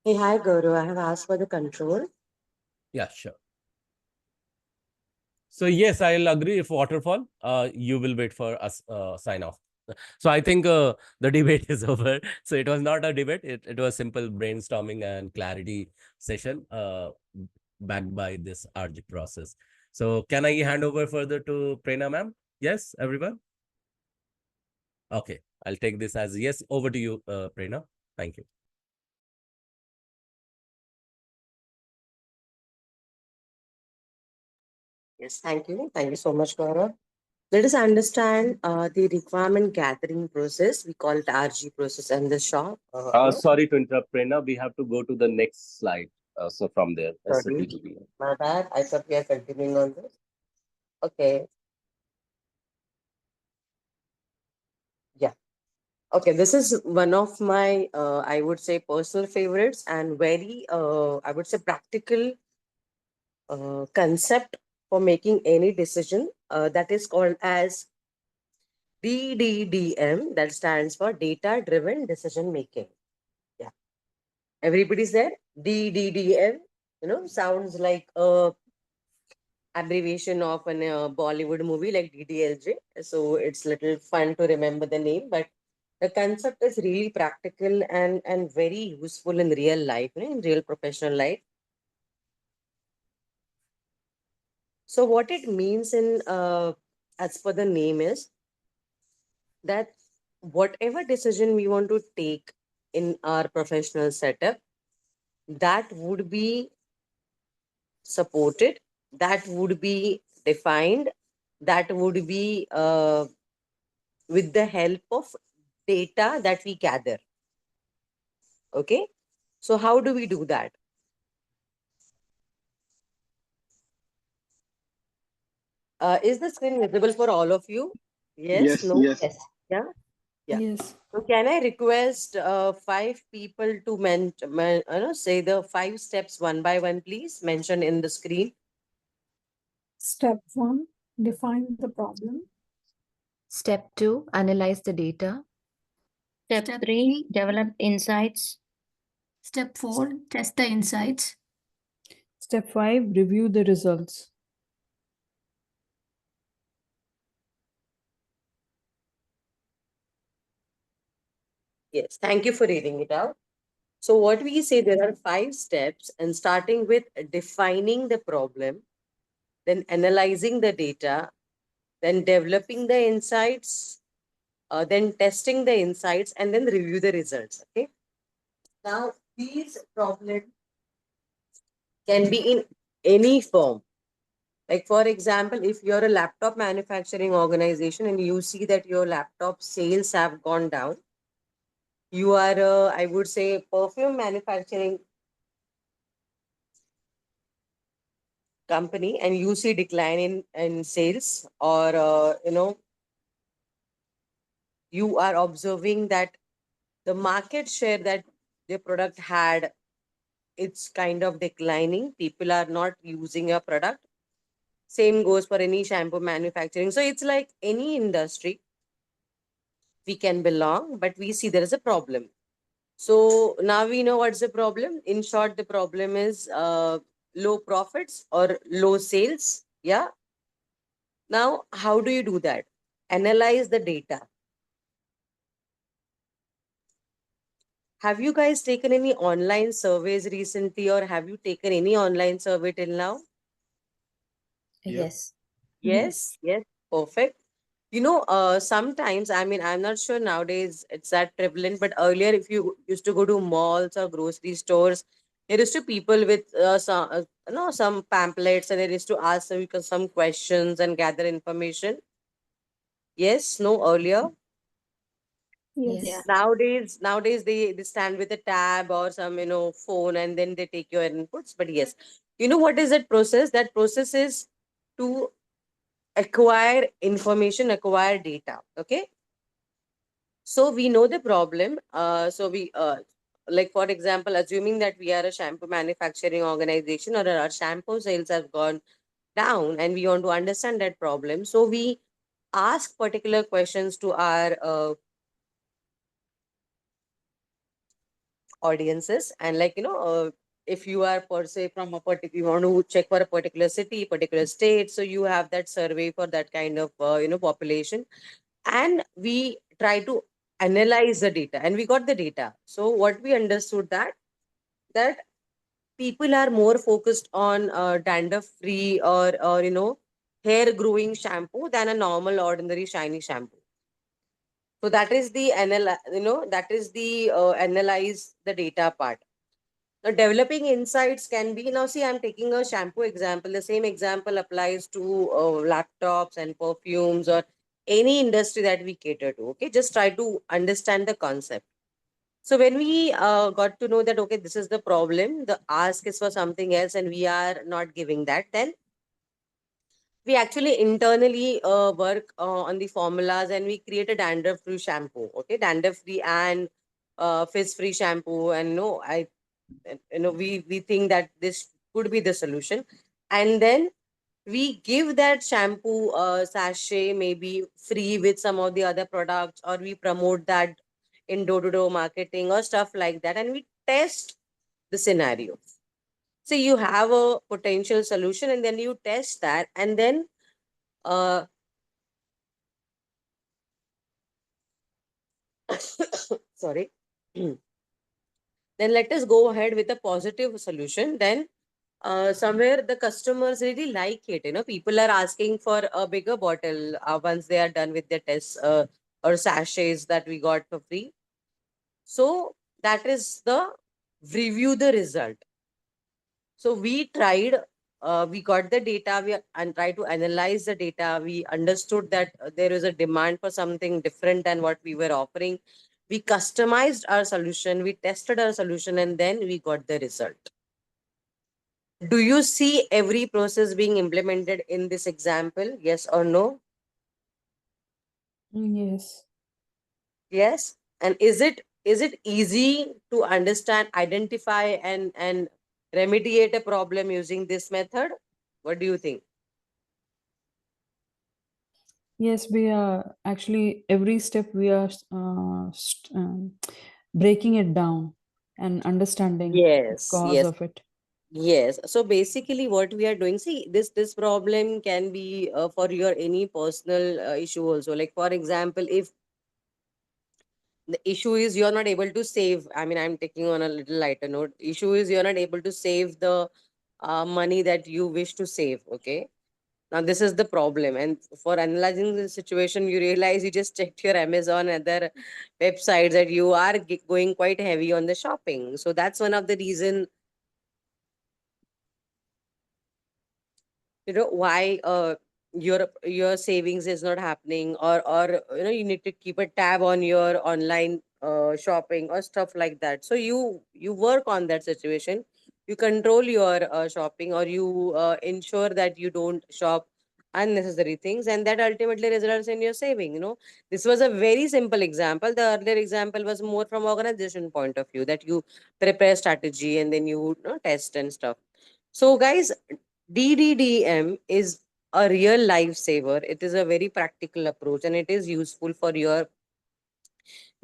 Hey, hi, Guru. I have asked for the control. Yeah, sure. So yes, I'll agree. If waterfall, you will wait for us sign off. So I think the debate is over. So it was not a debate. It was simple brainstorming and clarity session backed by this RG process. So can I hand over further to Prerna ma'am? Yes, everyone? Okay, I'll take this as yes. Over to you, Prerna. Thank you. Yes, thank you. Thank you so much, Gaurav. Let us understand the requirement gathering process. We call it RG process in the shop. Sorry to interrupt, Prerna. We have to go to the next slide. So from there, Sorry, my bad. I thought we are continuing on this. Okay. Yeah. Okay. This is one of my, I would say, personal favorites and very, I would say, practical concept for making any decision. That is called as DDDM. That stands for Data Driven Decision Making. Yeah. Everybody's there? DDDM. Sounds like a abbreviation of an Bollywood movie like DDLJ. So it's little fun to remember the name, but the concept is really practical and very useful in real life, in real professional life. So what it means in as per the name is that whatever decision we want to take in our professional setup, that would be supported, that would be defined, that would be with the help of data that we gather. Okay. So how do we do that? Is the screen visible for all of you? Yes, Yes, no? yes. Yeah. Yeah. Yes. So can I request 5 people to say the 5 steps one by one, please, mentioned in the screen? Step 1, define the problem. Step 2, analyze the data. Step 3, develop insights. Step 4, test the insights. Step 5, review the results. Yes, thank you for reading it out. So what we say, there are 5 steps, and starting with defining the problem, then analyzing the data, then developing the insights, then testing the insights, and then review the results. Okay. Now, these problems can be in any form. Like, for example, if you're a laptop manufacturing organization and you see that your laptop sales have gone down, you are, I would say, perfume manufacturing company and you see decline in sales, or, you are observing that the market share that the product had, it's kind of declining. People are not using your product. Same goes for any shampoo manufacturing. So it's like any industry we can belong, but we see there is a problem. So now we know what's the problem. In short, the problem is low profits or low sales. Yeah. Now, how do you do that? Analyze the data. Have you guys taken any online surveys recently, or have you taken any online survey till now? Yes. Yes. Yes. Perfect. Sometimes, I mean, I'm not sure nowadays it's that prevalent, but earlier, if you used to go to malls or grocery stores, there used to people with some pamphlets, and they used to ask some questions and gather information. Yes, no, earlier. Yes. Yes. Nowadays they stand with a tab or some phone, and then they take your inputs. But yes, what is that process? That process is to acquire information, acquire data. Okay. So we know the problem. So we like, for example, assuming that we are a shampoo manufacturing organization, or our shampoo sales have gone down, and we want to understand that problem. So we ask particular questions to our audiences, and like, if you are per se from a particular, you want to check for a particular city, particular state, so you have that survey for that kind of population, and we try to analyze the data, and we got the data. So what we understood, that people are more focused on dandruff free, or hair growing shampoo than a normal ordinary shiny shampoo. So that is the analyze the data part. Now, developing insights can be, now see, I'm taking a shampoo example. The same example applies to laptops and perfumes, or any industry that we cater to. Okay, just try to understand the concept. So when we got to know that, okay, this is the problem, the ask is for something else, and we are not giving that, then we actually internally work on the formulas, and we create a dandruff free shampoo. Okay, dandruff free and fizz free shampoo. And no, we think that this could be the solution, and then we give that shampoo sachet maybe free with some of the other products, or we promote that in door-to-door marketing or stuff like that, and we test the scenario. So you have a potential solution, and then you test that, and then sorry then let us go ahead with a positive solution. Then somewhere the customers really like it. People are asking for a bigger bottle once they are done with their tests, or sachets that we got for free. So that is the review the result. So we tried, we got the data, and tried to analyze the data. We understood that there is a demand for something different than what we were offering. We customized our solution, we tested our solution, and then we got the result. Do you see every process being implemented in this example? Yes or no? Yes. Yes. And is it easy to understand, identify, and remediate a problem using this method? What do you think? Yes, we are actually every step we are breaking it down and understanding the Yes, cause yes, of it. yes. So basically, what we are doing, see, this problem can be for your any personal issue also. Like for example, if the issue is you're not able to save, I mean, I'm taking on a little lighter note. Issue is you're not able to save the money that you wish to save. Okay. Now this is the problem, and for analyzing the situation, you realize you just checked your Amazon and other websites that you are going quite heavy on the shopping. So that's one of the reason, why your savings is not happening, or you need to keep a tab on your online shopping or stuff like that. So you work on that situation, you control your shopping, or you ensure that you don't shop unnecessary things, and that ultimately results in your saving. This was a very simple example. The earlier example was more from organization point of view, that you prepare strategy and then you test and stuff. So guys, DDDM is a real lifesaver. It is a very practical approach, and it is useful for your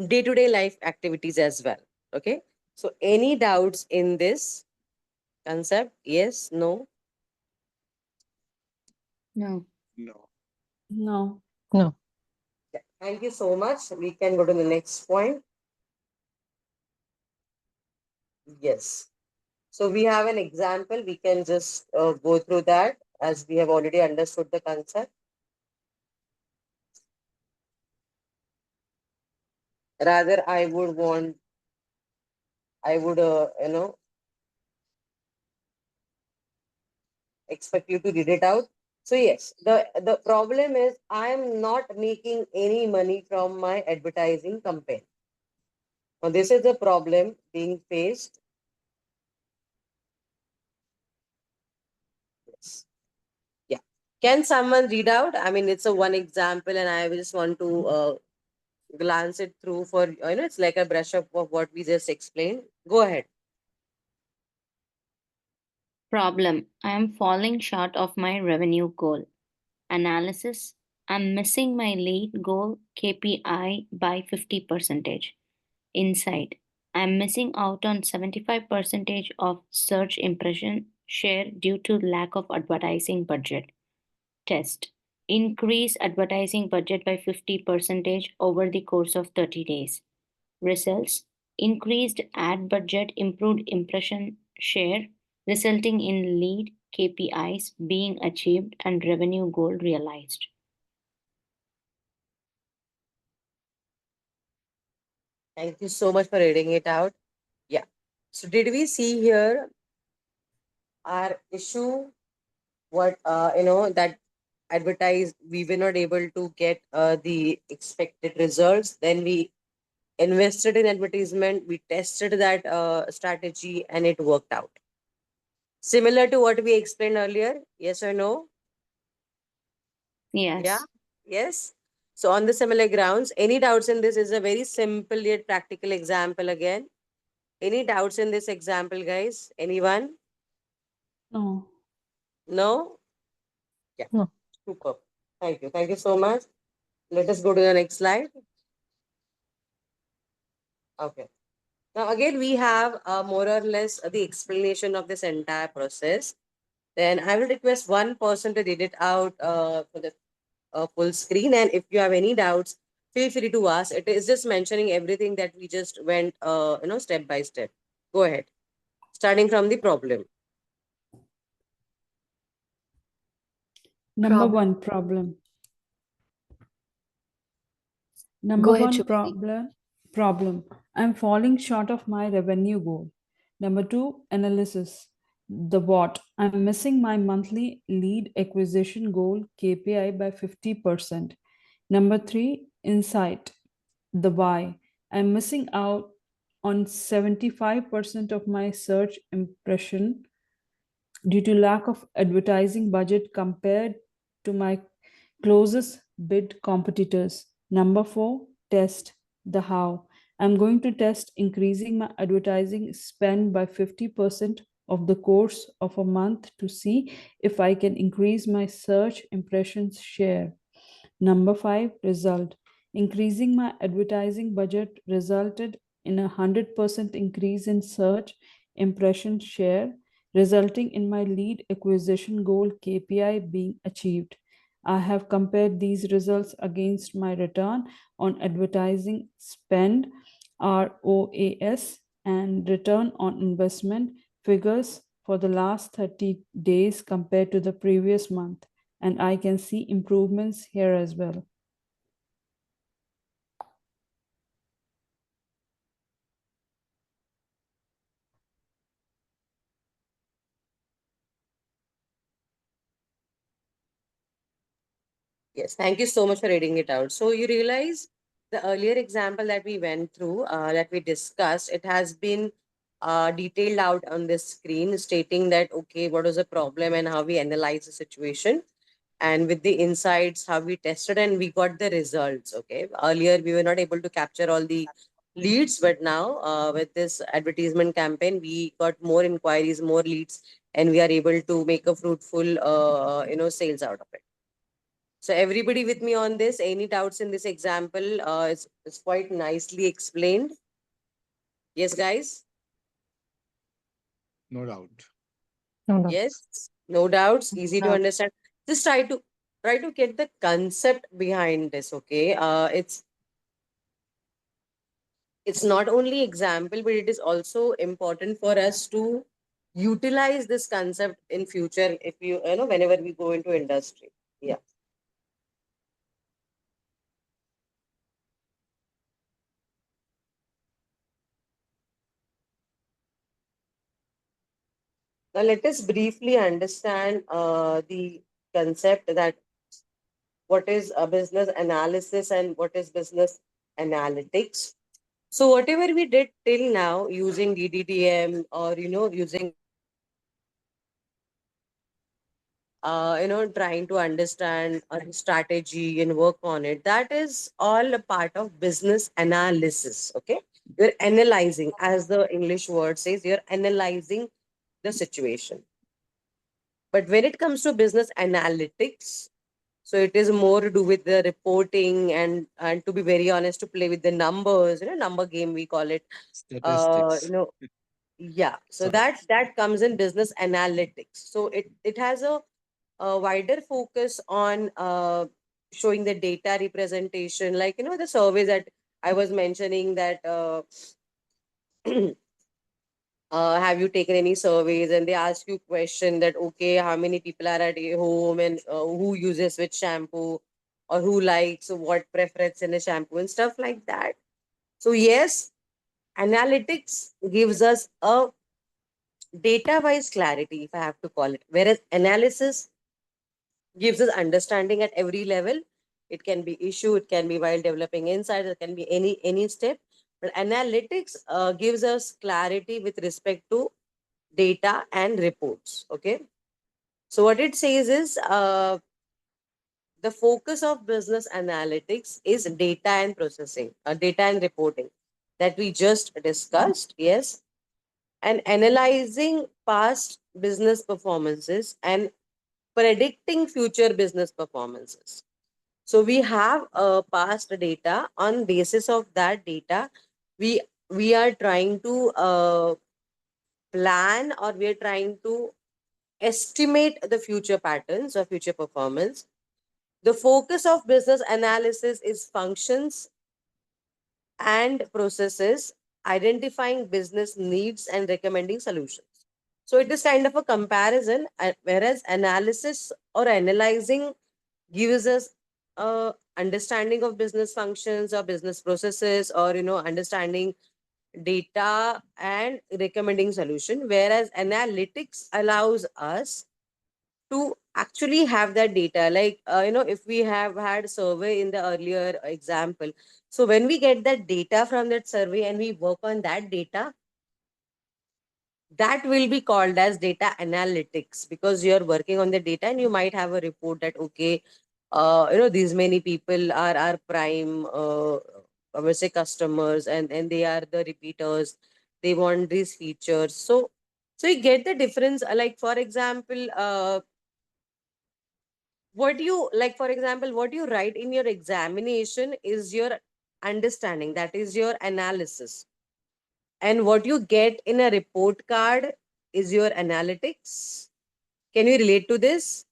day-to-day life activities as well. Okay. So any doubts in this concept? Yes, no? No. No. No. No. Yeah. Thank you so much. We can go to the next point. Yes. So we have an example. We can just go through that as we have already understood the concept. Rather, I would expect you to read it out. So yes, the problem is I am not making any money from my advertising campaign. Now this is the problem being faced. Yes. Yeah. Can someone read out? I mean, it's a one example, and I just want to glance it through for it's like a brush up of what we just explained. Go ahead. Problem. I am falling short of my revenue goal. Analysis. I'm missing my lead goal KPI by 50%. Insight. I'm missing out on 75% of search impression share due to lack of advertising budget. Test. Increase advertising budget by 50% over the course of 30 days. Results. Increased ad budget, improved impression share, resulting in lead KPIs being achieved and revenue goal realized. Thank you so much for reading it out. Yeah. So did we see here our issue? What that advertised, we were not able to get the expected results. Then we invested in advertisement, we tested that strategy, and it worked out. Similar to what we explained earlier, yes or no? Yes. Yeah. Yes. So on the similar grounds, any doubts in this? Is a very simple yet practical example again. Any doubts in this example, guys? Anyone? No. No? Yeah. No. Super. Thank you. Thank you so much. Let us go to the next slide. Okay. Now again, we have more or less the explanation of this entire process. Then I will request one person to read it out for the full screen. And if you have any doubts, feel free to ask. It is just mentioning everything that we just went, step by step. Go ahead. Starting from the problem. Number one problem. Number Go ahead, one Shubhati. problem. I'm falling short of my revenue goal. Number two, analysis. The what? I'm missing my monthly lead acquisition goal KPI by 50%. Number three, insight. The why. I'm missing out on 75% of my search impression due to lack of advertising budget compared to my closest bid competitors. Number four, test. The how. I'm going to test increasing my advertising spend by 50% of the course of a month to see if I can increase my search impressions share. Number 5, result. Increasing my advertising budget resulted in a 100% increase in search impression share, resulting in my lead acquisition goal KPI being achieved. I have compared these results against my return on advertising spend, ROAS, and return on investment figures for the last 30 days compared to the previous month. And I can see improvements here as well. Yes, thank you so much for reading it out. So you realize the earlier example that we went through, that we discussed, it has been detailed out on this screen, stating that, okay, what was the problem and how we analyze the situation. And with the insights, how we tested and we got the results. Okay. Earlier, we were not able to capture all the leads, but now with this advertisement campaign, we got more inquiries, more leads, and we are able to make a fruitful, sales out of it. So everybody with me on this, any doubts in this example? It's quite nicely explained. Yes, guys? No doubt. No doubts. Yes, no doubts, easy to understand. Just try to get the concept behind this, okay? It's not only example, but it is also important for us to utilize this concept in future if whenever we go into industry. Yeah. Now let us briefly understand the concept that what is a business analysis and what is business analytics. So whatever we did till now using DDDM or using trying to understand a strategy and work on it, that is all a part of business analysis. Okay, you're analyzing, as the English word says, you're analyzing the situation. But when it comes to business analytics, so it is more to do with the reporting and to be very honest, to play with the numbers, number game we call it. Statistics. Yeah. So Sorry. that comes in business analytics. So it has a wider focus on showing the data representation, like the surveys that I was mentioning that. Have you taken any surveys, and they ask you question that, okay, how many people are at home and who uses which shampoo or who likes what preference in a shampoo and stuff like that. So yes, analytics gives us a data wise clarity, if I have to call it, whereas analysis gives us understanding at every level. It can be issue, it can be while developing insights, it can be any step. But analytics gives us clarity with respect to data and reports. Okay. So what it says is the focus of business analytics is data and processing, data and reporting that we just discussed. Yes. And analyzing past business performances and predicting future business performances. So we have past data. On basis of that data, we are trying to plan, or we are trying to estimate the future patterns or future performance. The focus of business analysis is functions and processes, identifying business needs and recommending solutions. So it is kind of a comparison, whereas analysis or analyzing gives us a understanding of business functions or business processes, or understanding data and recommending solution, whereas analytics allows us to actually have that data, like if we have had survey in the earlier example, so when we get that data from that survey and we work on that data, that will be called as data analytics, because you're working on the data and you might have a report that, okay, these many people are prime I would say customers, and they are the repeaters. They want these features. So you get the difference. Like for example, what you like, for example, what you write in your examination is your understanding. That is your analysis. And what you get in a report card is your analytics. Can you relate to this?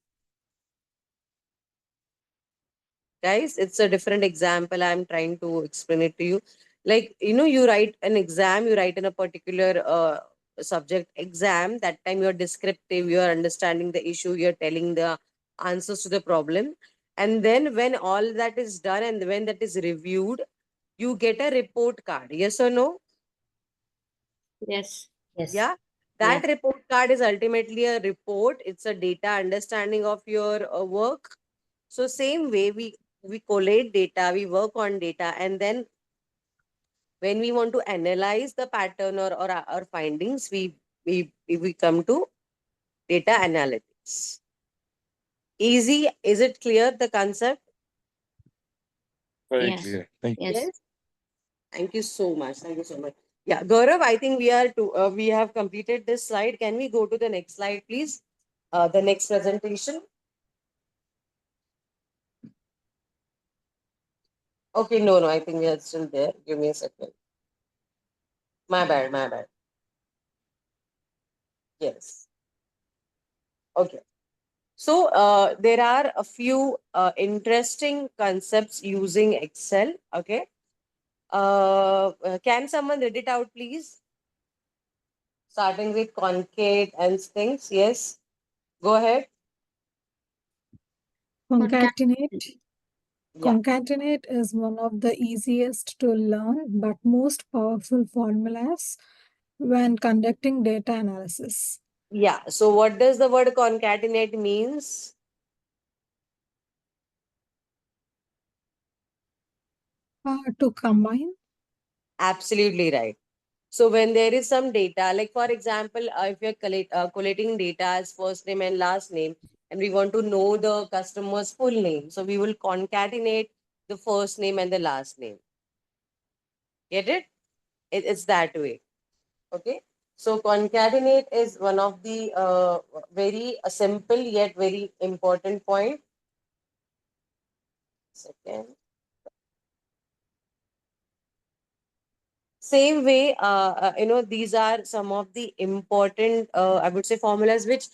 Guys, it's a different example. I'm trying to explain it to you. Like, you write an exam, you write in a particular subject exam. That time you're descriptive, you're understanding the issue, you're telling the answers to the problem. And then when all that is done and when that is reviewed, you get a report card. Yes or no? Yes. Yes. Yeah. That report card is ultimately a report. It's a data understanding of your work. So same way we collate data, we work on data, and then when we want to analyze the pattern or our findings, we come to data analytics. Easy? Is it clear, the concept? Very Yes. clear. Thank you. Yes. Yes. Thank you so much. Thank you so much. Yeah, Gaurav, I think we have completed this slide. Can we go to the next slide, please? The next presentation. Okay, no, I think we are still there. Give me a second. My bad, my bad. Yes. Okay. So there are a few interesting concepts using Excel. Okay. Can someone read it out, please? Starting with concate and things. Yes. Go ahead. Concatenate. Yeah. Concatenate is one of the easiest to learn but most powerful formulas when conducting data analysis. Yeah. So what does the word concatenate means? To combine. Absolutely right. So when there is some data, like for example, if you're collating data as first name and last name, and we want to know the customer's full name, so we will concatenate the first name and the last name. Get it? It's that way. Okay. So concatenate is one of the very simple yet very important point. Second. Same way, these are some of the important, I would say, formulas which,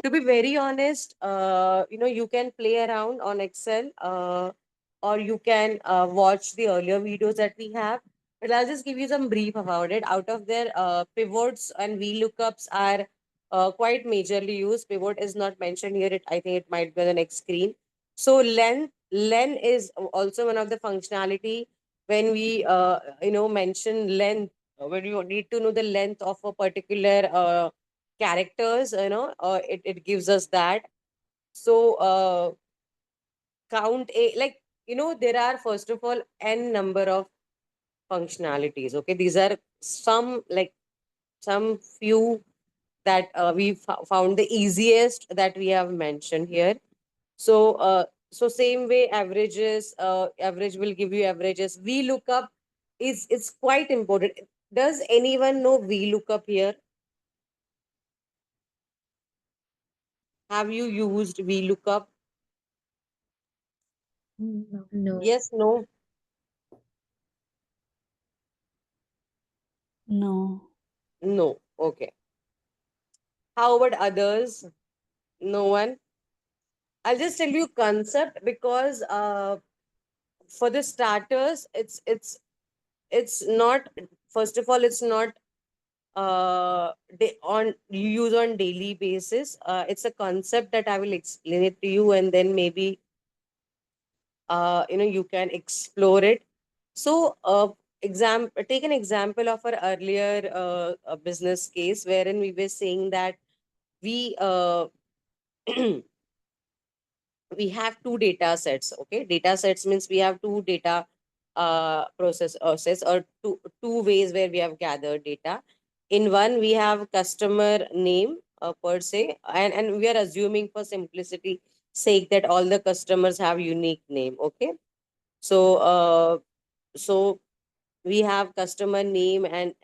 to be very honest, you can play around on Excel, or you can watch the earlier videos that we have. But I'll just give you some brief about it. Out of their pivots and VLOOKUPs are quite majorly used. Pivot is not mentioned here. I think it might be on the next screen. So len is also one of the functionality when we mention length, when you need to know the length of a particular characters, it gives us that. So count a, like, there are first of all n number of functionalities. Okay, these are some, like, some few that we found the easiest that we have mentioned here. So same way, averages, average will give you averages. VLOOKUP is quite important. Does anyone know VLOOKUP here? Have you used VLOOKUP? No. No. Yes, no? No. No. Okay. How about others? No one? I'll just tell you concept, because for the starters, it's not, first of all, it's not on you use on daily basis. It's a concept that I will explain it to you, and then maybe you can explore it. So take an example of our earlier a business case wherein we were saying that we we have two data sets. Okay, data sets means we have two data process or two ways where we have gathered data. In one, we have customer name per se, and we are assuming for simplicity sake that all the customers have unique name. Okay, so we have customer name and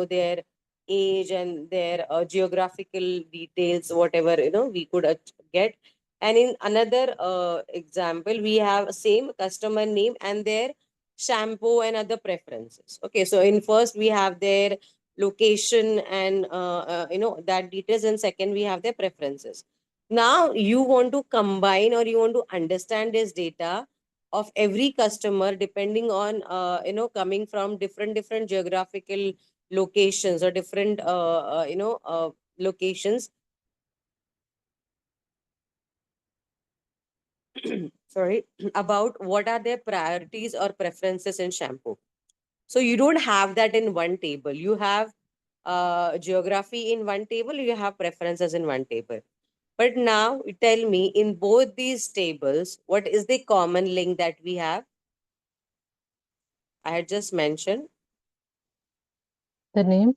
their age and their geographical details, whatever we could get. And in another example, we have same customer name and their shampoo and other preferences. Okay, so in first we have their location and that details, and second we have their preferences. Now you want to combine or you want to understand this data of every customer depending on coming from different geographical locations or different locations. Sorry, about what are their priorities or preferences in shampoo. So you don't have that in one table. You have geography in one table, you have preferences in one table. But now tell me, in both these tables, what is the common link that we have? I had just mentioned. The name?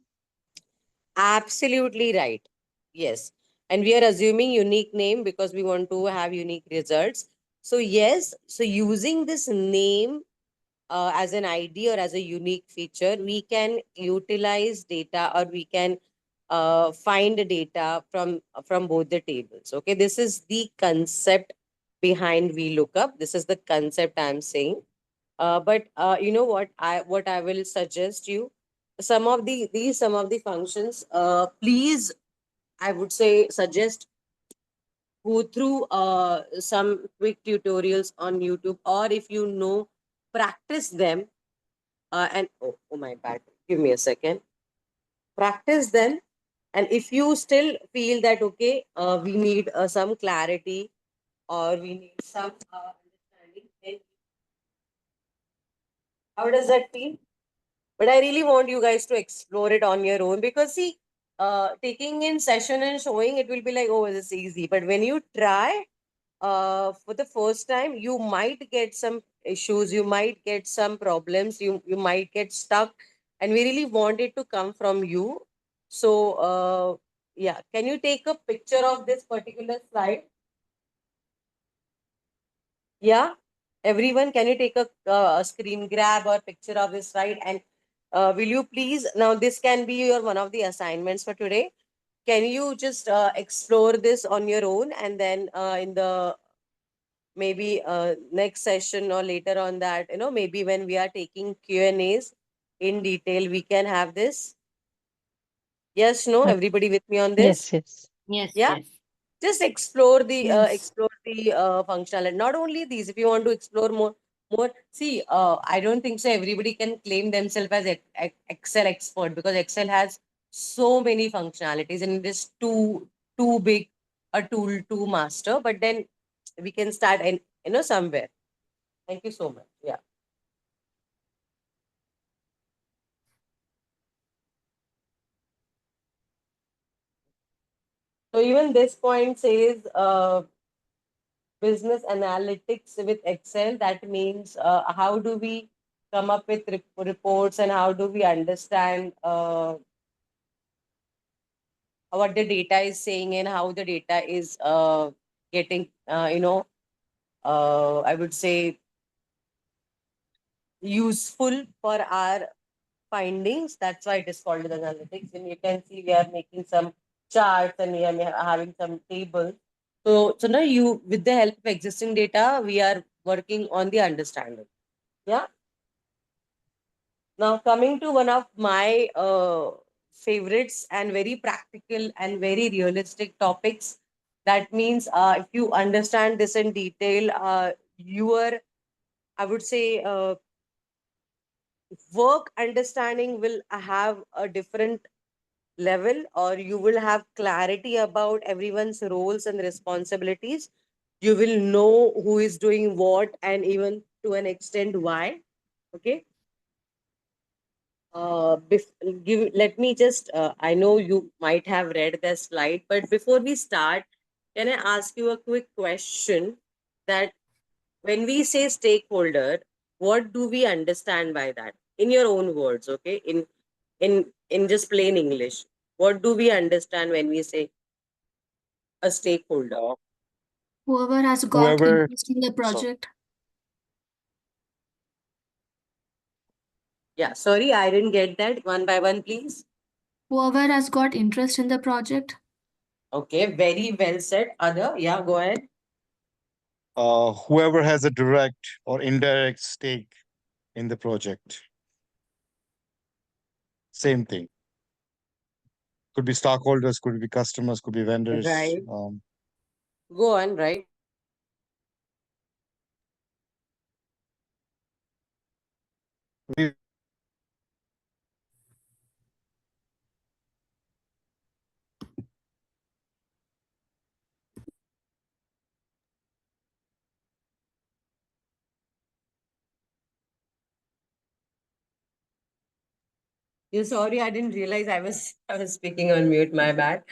Absolutely right. Yes. And we are assuming unique name because we want to have unique results. So yes, so using this name as an ID or as a unique feature, we can utilize data or we can find the data from both the tables. Okay, this is the concept behind VLOOKUP. This is the concept I'm saying. But you know what I will suggest you, some of the functions, please, I would say suggest go through some quick tutorials on YouTube, or if you know, practice them. And oh my bad, give me a second. Practice them, and if you still feel that okay, we need some clarity or we need some understanding, then how does that feel? But I really want you guys to explore it on your own, because see, taking in session and showing, it will be like, oh, this is easy. But when you try for the first time, you might get some issues, you might get some problems, you might get stuck, and we really want it to come from you. So yeah, can you take a picture of this particular slide? Yeah, everyone, can you take a screen grab or picture of this slide? And will you please, now this can be your one of the assignments for today. Can you just explore this on your own, and then in the maybe next session or later on that, maybe when we are taking Q&As in detail, we can have this. Yes, no, everybody with me on this? Yes, yes. Yes, Yeah. yes. Just explore the Yes. functionality. Not only these, if you want to explore more, see, I don't think so everybody can claim themselves as Excel expert, because Excel has so many functionalities and it is too big a tool to master. But then we can start in somewhere. Thank you so much. Yeah. So even this point says business analytics with Excel. That means how do we come up with reports, and how do we understand what the data is saying and how the data is getting, I would say, useful for our findings. That's why it is called as analytics. And you can see we are making some charts and we are having some tables. So now with the help of existing data, we are working on the understanding. Yeah. Now coming to one of my favorites and very practical and very realistic topics. That means if you understand this in detail, your, I would say, work understanding will have a different level, or you will have clarity about everyone's roles and responsibilities. You will know who is doing what, and even to an extent why. Okay. Let me just, I know you might have read the slide, but before we start, can I ask you a quick question? That when we say stakeholder, what do we understand by that? In your own words, okay? In just plain English, what do we understand when we say a stakeholder? Whoever has got Whoever, interest in the so project. Yeah, sorry, I didn't get that. One by one, please. Whoever has got interest in the project. Okay, very well said. Other, yeah, go ahead. Whoever has a direct or indirect stake in the project. Same thing. Could be stockholders, could be customers, could be vendors. Right. Go on, right? We- Yeah, sorry, I didn't realize I was speaking on mute. My bad.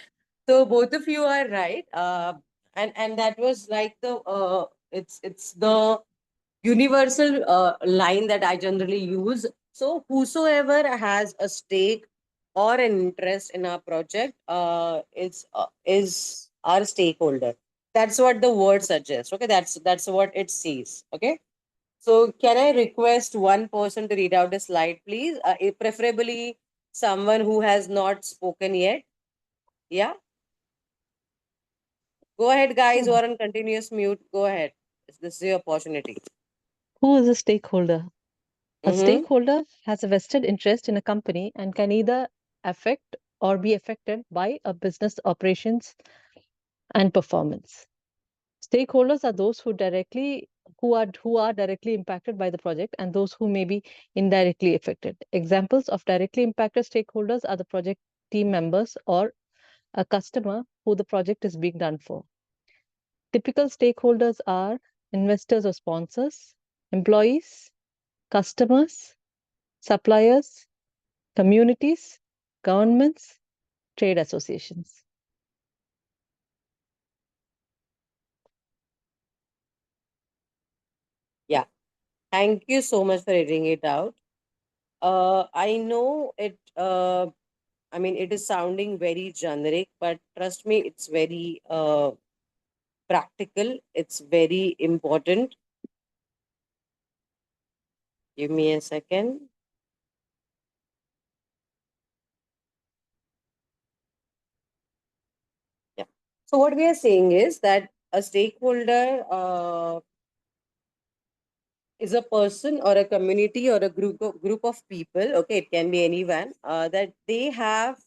So both of you are right. And that was like the it's the universal line that I generally use. So whosoever has a stake or an interest in our project is our stakeholder. That's what the word suggests. Okay, that's what it says. Okay. So can I request one person to read out the slide, please? Preferably someone who has not spoken yet. Yeah. Go ahead, guys, who are on continuous mute. Go ahead. This is your opportunity. Who is a stakeholder? A Mm-hmm. stakeholder has a vested interest in a company and can either affect or be affected by a business operations and performance. Stakeholders are those who are directly impacted by the project and those who may be indirectly affected. Examples of directly impacted stakeholders are the project team members or a customer who the project is being done for. Typical stakeholders are investors or sponsors, employees, customers, suppliers, communities, governments, trade associations. Yeah. Thank you so much for reading it out. I know it. I mean, it is sounding very generic, but trust me, it's very practical. It's very important. Give me a second. Yeah. So what we are saying is that a stakeholder is a person or a community or a group of people. Okay, it can be anyone that they have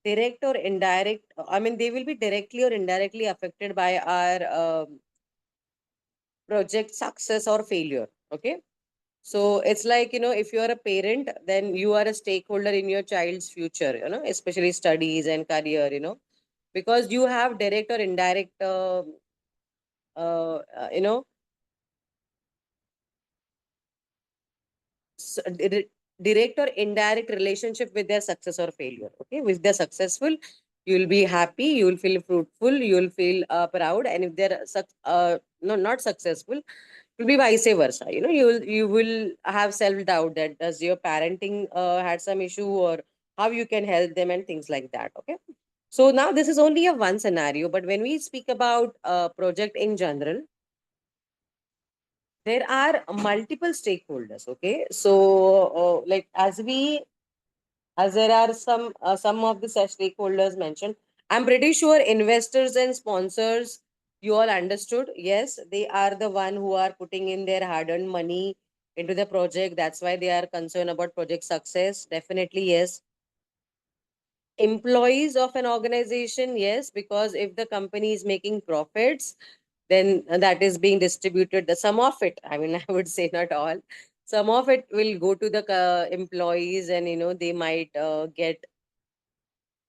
direct or indirect. I mean, they will be directly or indirectly affected by our project success or failure. Okay. So it's like, if you are a parent, then you are a stakeholder in your child's future, especially studies and career, because you have direct or indirect, you know, direct or indirect relationship with their success or failure. Okay. If they're successful, you'll be happy, you'll feel fruitful, you'll feel proud. And if they're no, not successful, will be vice versa. You will have self-doubt that does your parenting had some issue, or how you can help them and things like that. Okay. So now this is only a one scenario, but when we speak about project in general, there are multiple stakeholders. Okay. So like as there are some of the such stakeholders mentioned, I'm pretty sure investors and sponsors, you all understood. Yes, they are the one who are putting in their hard-earned money into the project. That's why they are concerned about project success. Definitely, yes. Employees of an organization, yes, because if the company is making profits, then that is being distributed. The some of it, I mean, I would say not all. Some of it will go to the employees, and they might get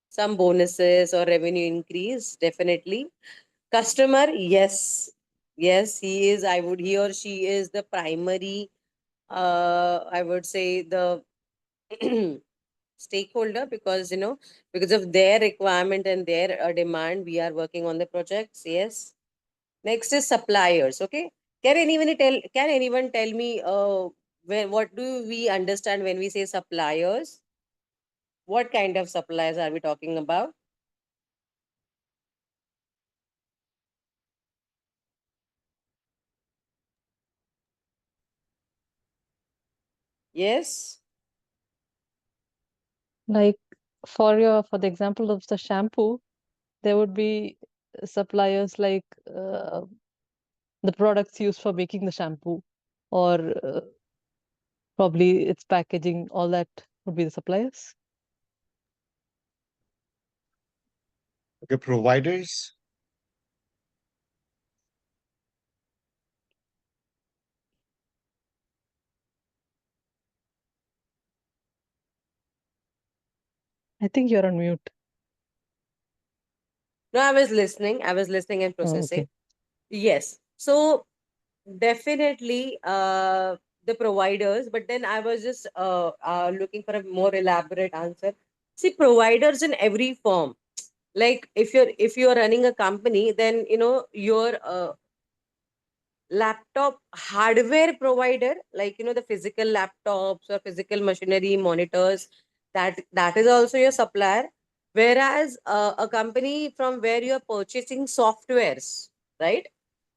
some bonuses or revenue increase. Definitely. Customer, yes. Yes, he or she is the primary, I would say, the stakeholder, because because of their requirement and their demand, we are working on the projects. Yes. Next is suppliers. Okay. Can anyone tell me what do we understand when we say suppliers? What kind of suppliers are we talking about? Yes. Like for the example of the shampoo, there would be suppliers like the products used for making the shampoo, or probably its packaging, all that would be the suppliers. Okay, providers. I think you're on mute. No, I was listening. I was listening and Oh, processing. okay. Yes. So definitely the providers, but then I was just looking for a more elaborate answer. See, providers in every form. Like if you're running a company, then your laptop hardware provider, like the physical laptops or physical machinery, monitors, that is also your supplier. Whereas a company from where you are purchasing softwares, right?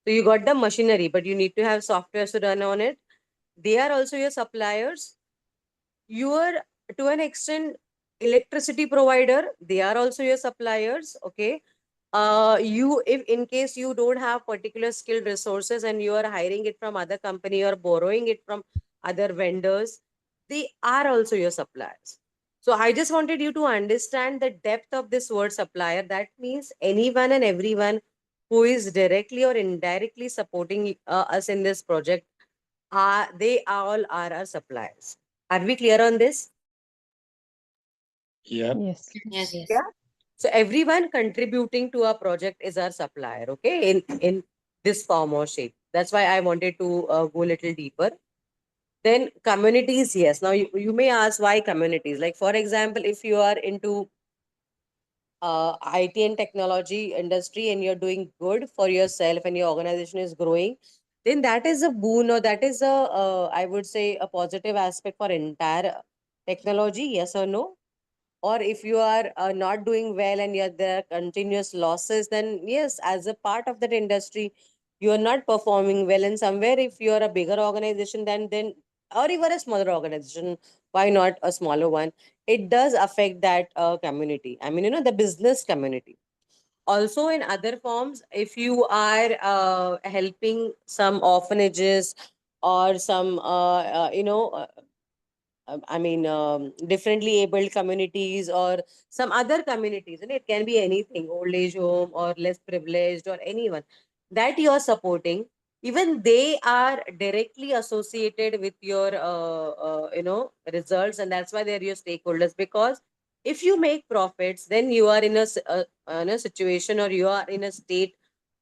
So you got the machinery, but you need to have software to run on it. They are also your suppliers. Your, to an extent, electricity provider, they are also your suppliers. Okay. You, if in case you don't have particular skilled resources and you are hiring it from other company or borrowing it from other vendors, they are also your suppliers. So I just wanted you to understand the depth of this word supplier. That means anyone and everyone who is directly or indirectly supporting us in this project, they all are our suppliers. Are we clear on this? Yep. Yes. Yes. Yeah. So everyone contributing to our project is our supplier, okay, in this form or shape. That's why I wanted to go a little deeper. Then communities, yes. Now you may ask why communities. Like for example, if you are into IT and technology industry and you're doing good for yourself and your organization is growing, then that is a boon, or that is a I would say a positive aspect for entire technology. Yes or no? Or if you are not doing well and there are continuous losses, then yes, as a part of that industry, you are not performing well. And somewhere, if you are a bigger organization, then or even a smaller organization, why not a smaller one? It does affect that community. I mean, the business community. Also, in other forms, if you are helping some orphanages or some I mean, differently abled communities or some other communities, and it can be anything, old age home or less privileged or anyone that you are supporting. Even they are directly associated with your, results, and that's why they're your stakeholders. Because if you make profits, then you are in a situation, or you are in a state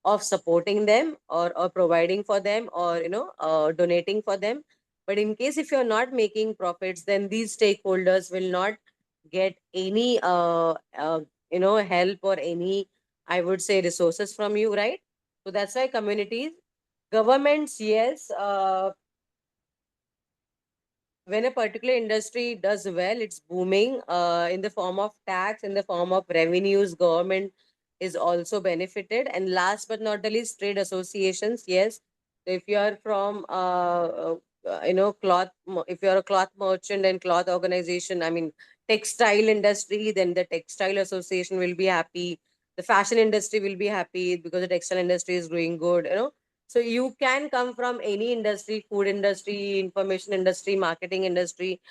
of supporting them, or providing for them, or donating for them. But in case if you're not making profits, then these stakeholders will not get any help or any, I would say, resources from you, right? So that's why communities, governments, yes, when a particular industry does well, it's booming in the form of tax, in the form of revenues, government is also benefited. And last but not the least, trade associations. Yes, so if you are from if you are a cloth merchant and cloth organization, I mean textile industry, then the textile association will be happy. The fashion industry will be happy because the textile industry is doing good. So you can come from any industry, food industry, information industry, marketing industry.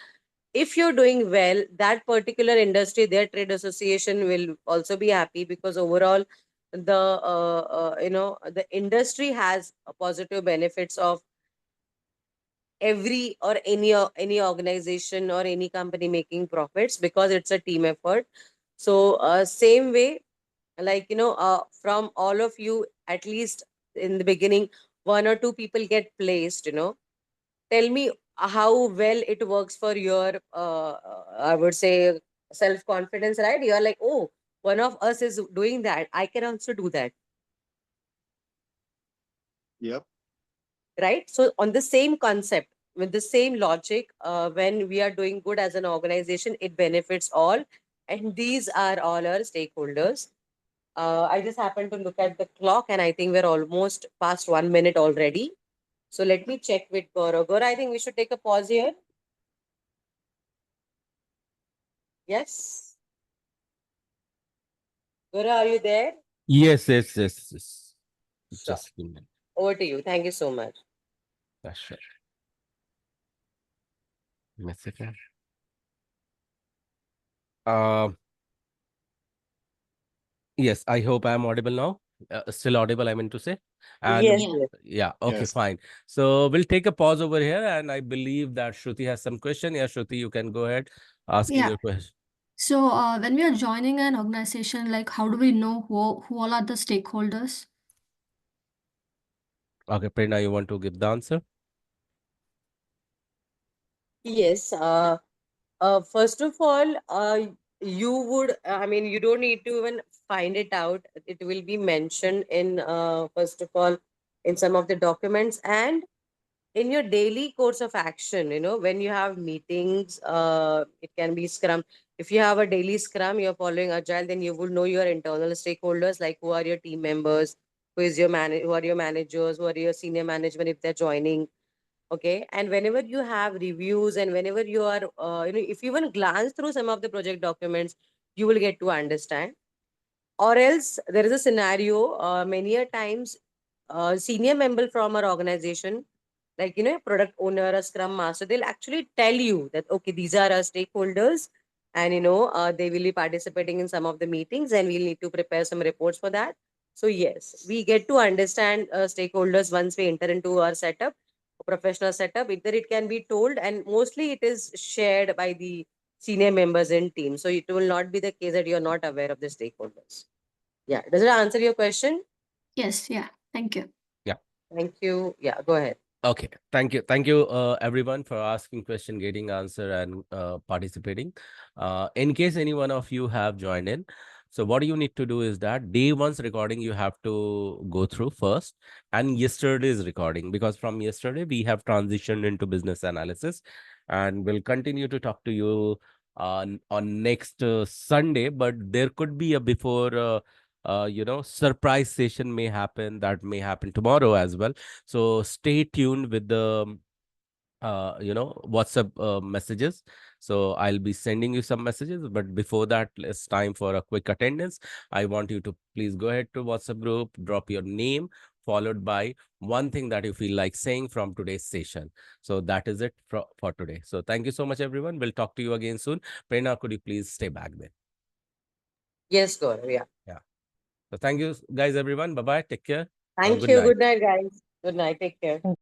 If you're doing well, that particular industry, their trade association will also be happy, because overall the industry has positive benefits of every or any organization or any company making profits, because it's a team effort. So same way, like from all of you, at least in the beginning, one or two people get placed. Tell me how well it works for your I would say self confidence, right? You're like, oh, one of us is doing that, I can also do that. Yep. Right? So on the same concept, with the same logic, when we are doing good as an organization, it benefits all, and these are all our stakeholders. I just happened to look at the clock, and I think we're almost past 1 minute already. So let me check with Gaurav. Gaurav, I think we should take a pause here. Yes. Guru, are you there? Yes. Sure. Just a minute. Over to you. Thank you so much. Yeah, sure. Message. Yes, I hope I am audible now. Still audible, I meant to say. And Yes, Yeah. yes. yeah, okay, Yes. fine. So we'll take a pause over here, and I believe that Shruti has some question. Yeah, Shruti, you can go ahead asking Yeah. your question. So when we are joining an organization, like how do we know who all are the stakeholders? Okay, Prerna, you want to give the answer? Yes. First of all, you would, I mean, you don't need to even find it out. It will be mentioned in, first of all, in some of the documents and in your daily course of action. When you have meetings, it can be Scrum. If you have a daily Scrum, you're following Agile, then you will know your internal stakeholders, like who are your team members, who are your managers, who are your senior management if they're joining. Okay, and whenever you have reviews and whenever you are if you even glance through some of the project documents, you will get to understand. Or else there is a scenario, many a times, senior member from our organization, like a product owner, a scrum master, they'll actually tell you that, okay, these are our stakeholders, and they will be participating in some of the meetings and we'll need to prepare some reports for that. So yes, we get to understand stakeholders once we enter into our setup, professional setup. Either it can be told, and mostly it is shared by the senior members in team, so it will not be the case that you're not aware of the stakeholders. Yeah, does it answer your question? Yes, yeah. Thank you. Yeah. Thank you. Yeah, go ahead. Okay, thank you, everyone, for asking question, getting answer, and participating. In case any one of you have joined in, so what you need to do is that day one's recording you have to go through first, and yesterday's recording, because from yesterday we have transitioned into business analysis, and we'll continue to talk to you on next Sunday. But there could be a before. Surprise session may happen, that may happen tomorrow as well. So stay tuned with the WhatsApp messages. So I'll be sending you some messages, but before that, it's time for a quick attendance. I want you to please go ahead to WhatsApp group, drop your name, followed by one thing that you feel like saying from today's session. So that is it for today. So thank you so much, everyone. We'll talk to you again soon. Prerna, could you please stay back then? Yes, Gaurav. Yeah. Yeah. So thank you, guys, everyone. Bye-bye. Take care. Thank Good you. night. Good night, guys. Good night. Take care.